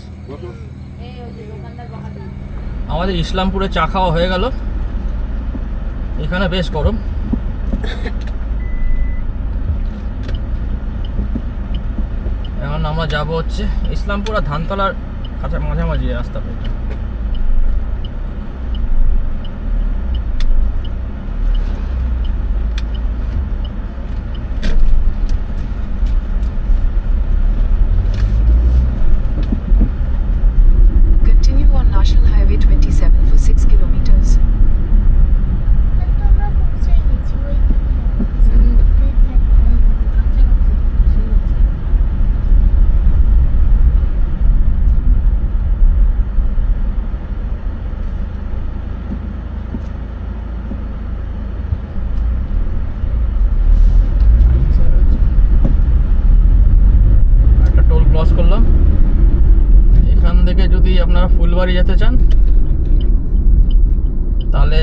আমাদের ইসলামপুরে চা খাওয়া হয়ে গেল, এখানে বেশ গরম। এখন আমরা যাব হচ্ছে ইসলামপুর আর ধানতলার কাছে মাঝামাঝি রাস্তাটা। Continue on National Highway 27 for 6 kilometers. তো আমরা পৌঁছে গেছি ওই একটা টোল ক্রস করলাম। এখান থেকে যদি আপনারা ফুলবাড়ি যেতে চান তাহলে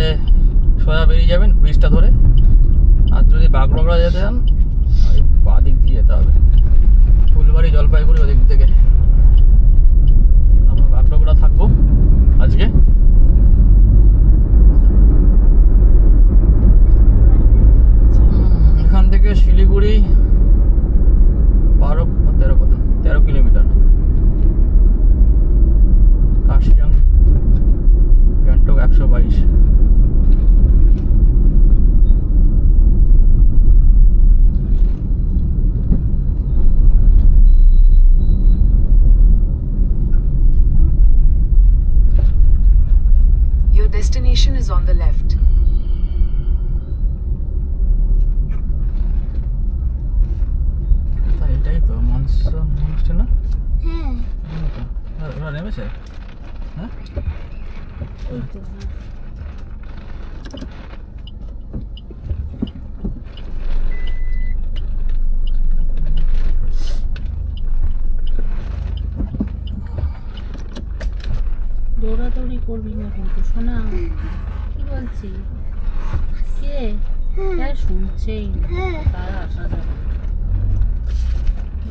সোজা বেরিয়ে যাবেন ব্রিজটা ধরে, আর যদি বাগডোগরা যেতে চান ওই বাঁ দিক দিয়ে যেতে হবে, ফুলবাড়ি জলপাইগুড়ি ওদিক থেকে। আমরা বাগডোগরা থাকবো আজকে। left. তা এটাই তো মনসুন হোমস্টে না? হ্যাঁ ওরা নেমেছে? হ্যাঁ দৌড়াদৌড়ি করবি না কিন্তু শোনা, কি বলছি? কে শুনছেই না, তার আসা যাবে।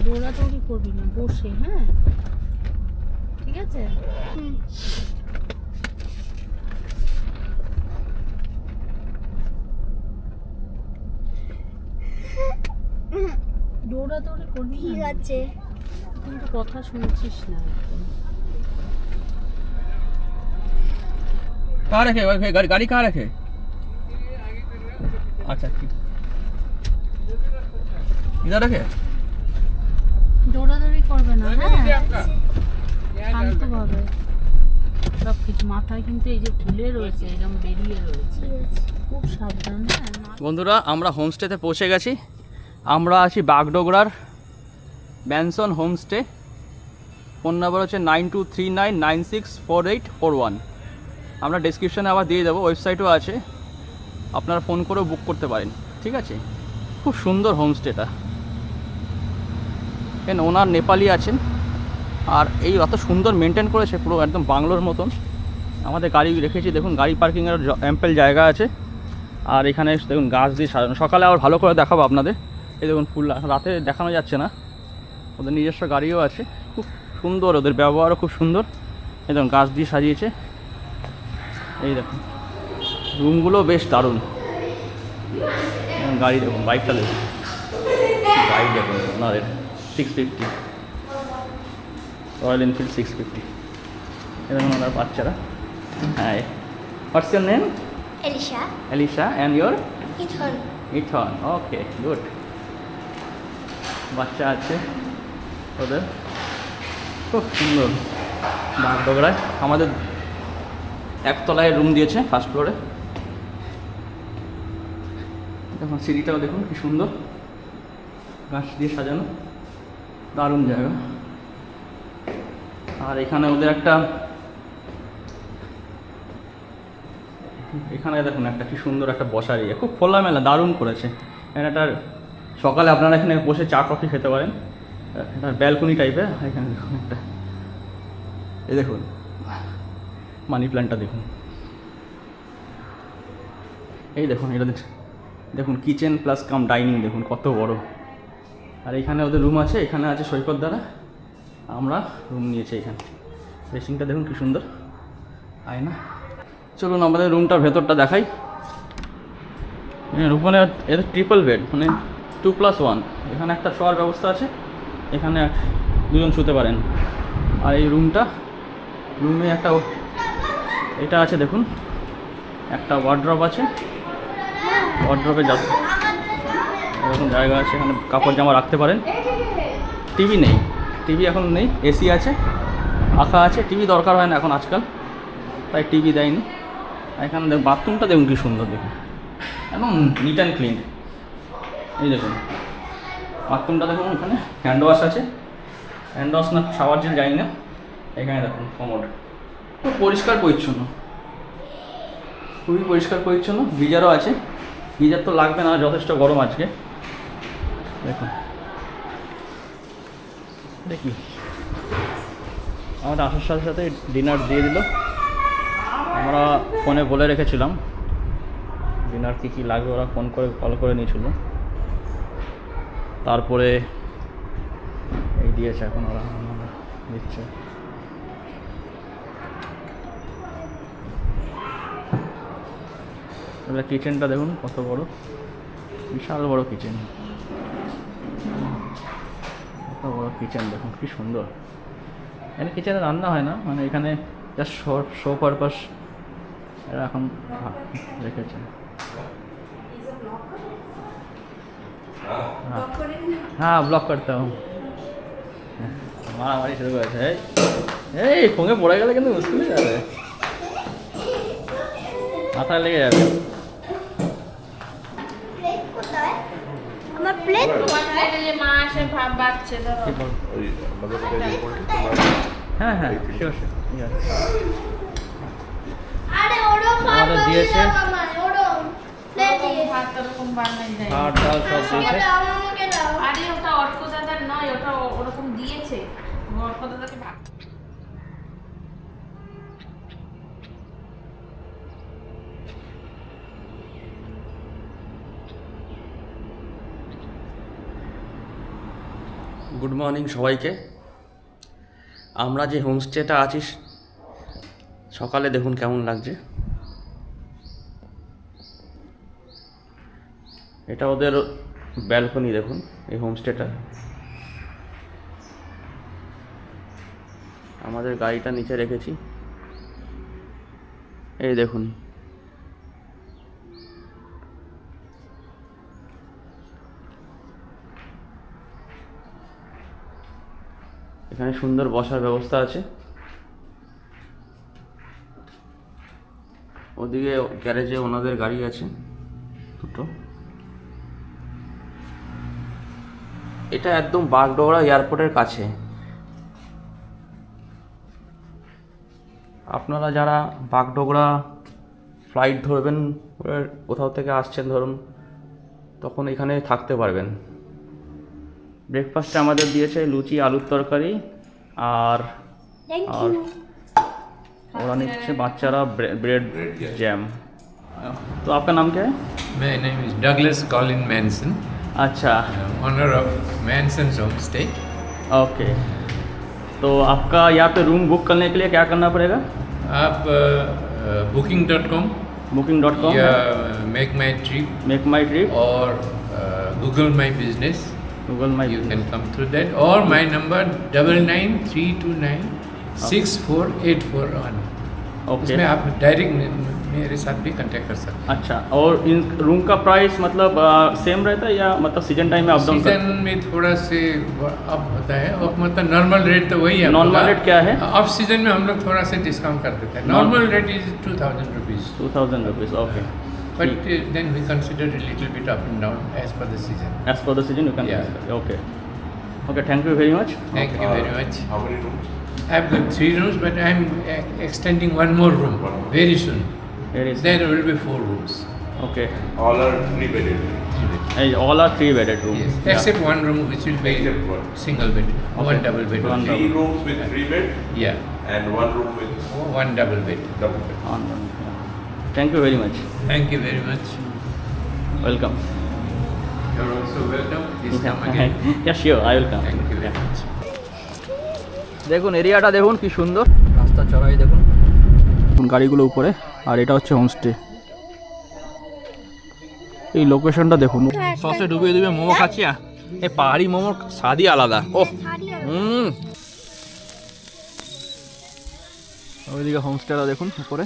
দৌড়াদৌড়ি করবি না, বসে, হ্যাঁ ঠিক আছে? দৌড়াদৌড়ি করবি ঠিক না, আছে কিন্তু কথা শুনছিস না একদম। कहाँ रखे गाड़ी गाड़ी कहाँ रखे? अच्छा ठीक इधर रखे? দৌড়াদৌড়ি করবে না, হ্যাঁ শান্তভাবে সব কিছু। মাথায় কিন্তু এই যে ফুলে রয়েছে, এরকম বেরিয়ে রয়েছে, খুব সাবধান। হ্যাঁ বন্ধুরা আমরা হোমস্টেতে পৌঁছে গেছি। আমরা আছি বাগডোগরার ম্যানসন হোমস্টে। ফোন নাম্বার হচ্ছে 9239964841। আমরা ডেসক্রিপশানে আবার দিয়ে দেবো, ওয়েবসাইটও আছে, আপনারা ফোন করেও বুক করতে পারেন, ঠিক আছে? খুব সুন্দর হোমস্টেটা। কেন ওনার নেপালি আছেন, আর এই অত সুন্দর মেনটেন করেছে, পুরো একদম বাংলোর মতন। আমাদের গাড়ি রেখেছি, দেখুন গাড়ি পার্কিংয়ের অ্যাম্পেল জায়গা আছে। আর এখানে দেখুন গাছ দিয়ে সাজানো। সকালে আবার ভালো করে দেখাবো আপনাদের। এই দেখুন ফুল, রাতে দেখানো যাচ্ছে না। ওদের নিজস্ব গাড়িও আছে, খুব সুন্দর, ওদের ব্যবহারও খুব সুন্দর। এই দেখুন গাছ দিয়ে সাজিয়েছে। এই দেখুন রুমগুলো বেশ দারুণ। গাড়ি দেখুন, বাইকটা দেখুন, বাইক দেখুন ওনাদের 650 রয়্যাল এনফিল্ড 650। এই দেখুন ওনার বাচ্চারা। হ্যাঁ, what's your name? Alisha Alicia, and your? ইথন Ethan. Okay, good. বাচ্চা আছে ওদের, খুব সুন্দর। বাগডোগরায় আমাদের একতলায় রুম দিয়েছে, ফার্স্ট ফ্লোরে। দেখুন সিঁড়িটাও দেখুন কি সুন্দর, গাছ দিয়ে সাজানো, দারুণ জায়গা। আর এখানে ওদের একটা, এখানে দেখুন একটা কি সুন্দর একটা বসার ইয়ে, খুব খোলামেলা, দারুণ করেছে। এখানে একটা সকালে আপনারা এখানে বসে চা কফি খেতে পারেন। এটা ব্যালকনি টাইপের। এখানে দেখুন একটা, এই দেখুন মানি প্ল্যান্টটা দেখুন। এই দেখুন এটা দেখুন কিচেন প্লাস কাম ডাইনিং, দেখুন কত বড়। আর এখানে ওদের রুম আছে, এখানে আছে সৈকত দ্বারা, আমরা রুম নিয়েছি এখানে। ড্রেসিংটা দেখুন কি সুন্দর, আয়না। চলুন আমাদের রুমটার ভেতরটা দেখাই। রুমে এদের ট্রিপল বেড, মানে 2+1। এখানে একটা শোয়ার ব্যবস্থা আছে, এখানে দুজন শুতে পারেন। আর এই রুমে একটা এটা আছে দেখুন, একটা ওয়ার্ড্রপ আছে, ওয়ার্ড্রপে এরকম জায়গা আছে, এখানে কাপড় জামা রাখতে পারেন। টিভি নেই, টিভি এখন নেই, এসি আছে, পাখা আছে। টিভি দরকার হয় না এখন আজকাল, তাই টিভি দেয়নি। এখানে দেখুন বাথরুমটা দেখুন কি সুন্দর, দেখুন একদম নিট অ্যান্ড ক্লিন। এই দেখুন বাথরুমটা দেখুন, এখানে হ্যান্ড ওয়াশ আছে, হ্যান্ড ওয়াশ না শাওয়ার জেল জানি না। এখানে দেখুন কমোড, খুব পরিষ্কার পরিচ্ছন্ন, খুবই পরিষ্কার পরিচ্ছন্ন। গিজারও আছে, গিজার তো লাগবে না, যথেষ্ট গরম আজকে। দেখুন দেখি আমাদের আসার সাথে সাথে ডিনার দিয়ে দিল। আমরা ফোনে বলে রেখেছিলাম ডিনার কী কী লাগবে, ওরা ফোন করে কল করে নিয়েছিল। তারপরে এই দিয়েছে, এখন ওরা দিচ্ছে। এবার কিচেনটা দেখুন কত বড়, বিশাল বড় কিচেন, কত বড় কিচেন দেখুন কি সুন্দর। এখানে কিচেনে রান্না হয় না, মানে এখানে জাস্ট শো পারপাস এরা এখন রেখেছে। হ্যাঁ ব্লক করতে হবে, মারামারি শুরু করেছে। এই ফোনে পড়ে গেলে কিন্তু মুশকিল হয়ে যাবে। মাথায় লেগে যাবে। প্লেট কোথায়? আমার প্লেট ওই আমাদের কাছে যে করে তোমার হ্যাঁ হ্যাঁ শিওর শিওর। আরে ওরম ভাত আমাদের দিয়েছে। ওরম প্লেট দিয়ে ভাত ডাল সব দিয়েছে। আমাকে দাও। আরে ওটা অর্ক দাদার নয়, ওটা ওরকম দিয়েছে। অর্ক দাদাকে ভাত গুড মর্নিং সবাইকে। আমরা যে হোমস্টেটা আছি সকালে দেখুন কেমন লাগছে। এটা ওদের ব্যালকনি দেখুন, এই হোমস্টেটা। আমাদের গাড়িটা নিচে রেখেছি, এই দেখুন। এখানে সুন্দর বসার ব্যবস্থা আছে। ওদিকে গ্যারেজে ওনাদের গাড়ি আছে দুটো। এটা একদম বাগডোগরা এয়ারপোর্টের কাছে। আপনারা যারা বাগডোগরা ফ্লাইট ধরবেন, কোথাও থেকে আসছেন ধরুন, তখন এখানে থাকতে পারবেন। ব্রেকফাস্টে আমাদের দিয়েছে লুচি, আলুর তরকারি আর আর ওরা নিচ্ছে বাচ্চারা ब्रेड जैम। तो आपका नाम क्या है? My name is Douglas Colin Manson, अच्छा, owner of Manson's Homestay. Okay. तो आपका यहाँ पे रूम बुक करने के लिए क्या करना पड़ेगा? आप booking.com booking.com या Make My Trip make my trip or Google My Business. Google my You can come through that or my number 9932964841. Okay. इसमें आप डायरेक्ट मेरे साथ भी कांटेक्ट कर सकते हैं। अच्छा, और इन रूम का प्राइस मतलब सेम रहता है या मतलब सीजन टाइम में अप डाउन? सीजन में थोड़ा से अप होता है और मतलब नॉर्मल रेट तो वही है। नॉर्मल रेट क्या है? ऑफ सीजन में हम लोग थोड़ा सा डिस्काउंट कर देते हैं। Normal rate is 2000 rupees, 2000 rupees, okay. But then we consider a little bit up and down as per the season. As per the season you can, Yeah. Okay okay, thank you very much. Thank you very much. how many rooms? I've got 3 rooms, but I'm extending one more room very soon. There will be 4 rooms. Okay, All are 3 bedded. All are 3 bedded room. Yes, except one room which will be Except one. single bed, one double bed. One 3 rooms with 3 bed Yeah, and 1 room with one double bed. double bed. Thank you very much, Thank you very much. Welcome. You're also welcome. Please come again. या sure, I will come. Thank you very much. দেখুন এরিয়াটা দেখুন কি সুন্দর, রাস্তা চড়াই দেখুন, গাড়িগুলো উপরে। আর এটা হচ্ছে হোমস্টে। এই লোকেশনটা দেখুন, সসে ডুবিয়ে ডুবিয়ে মোমো খাচ্ছি। এই পাহাড়ি মোমোর স্বাদই আলাদা। ও ওইদিকে হোমস্টেটা দেখুন উপরে।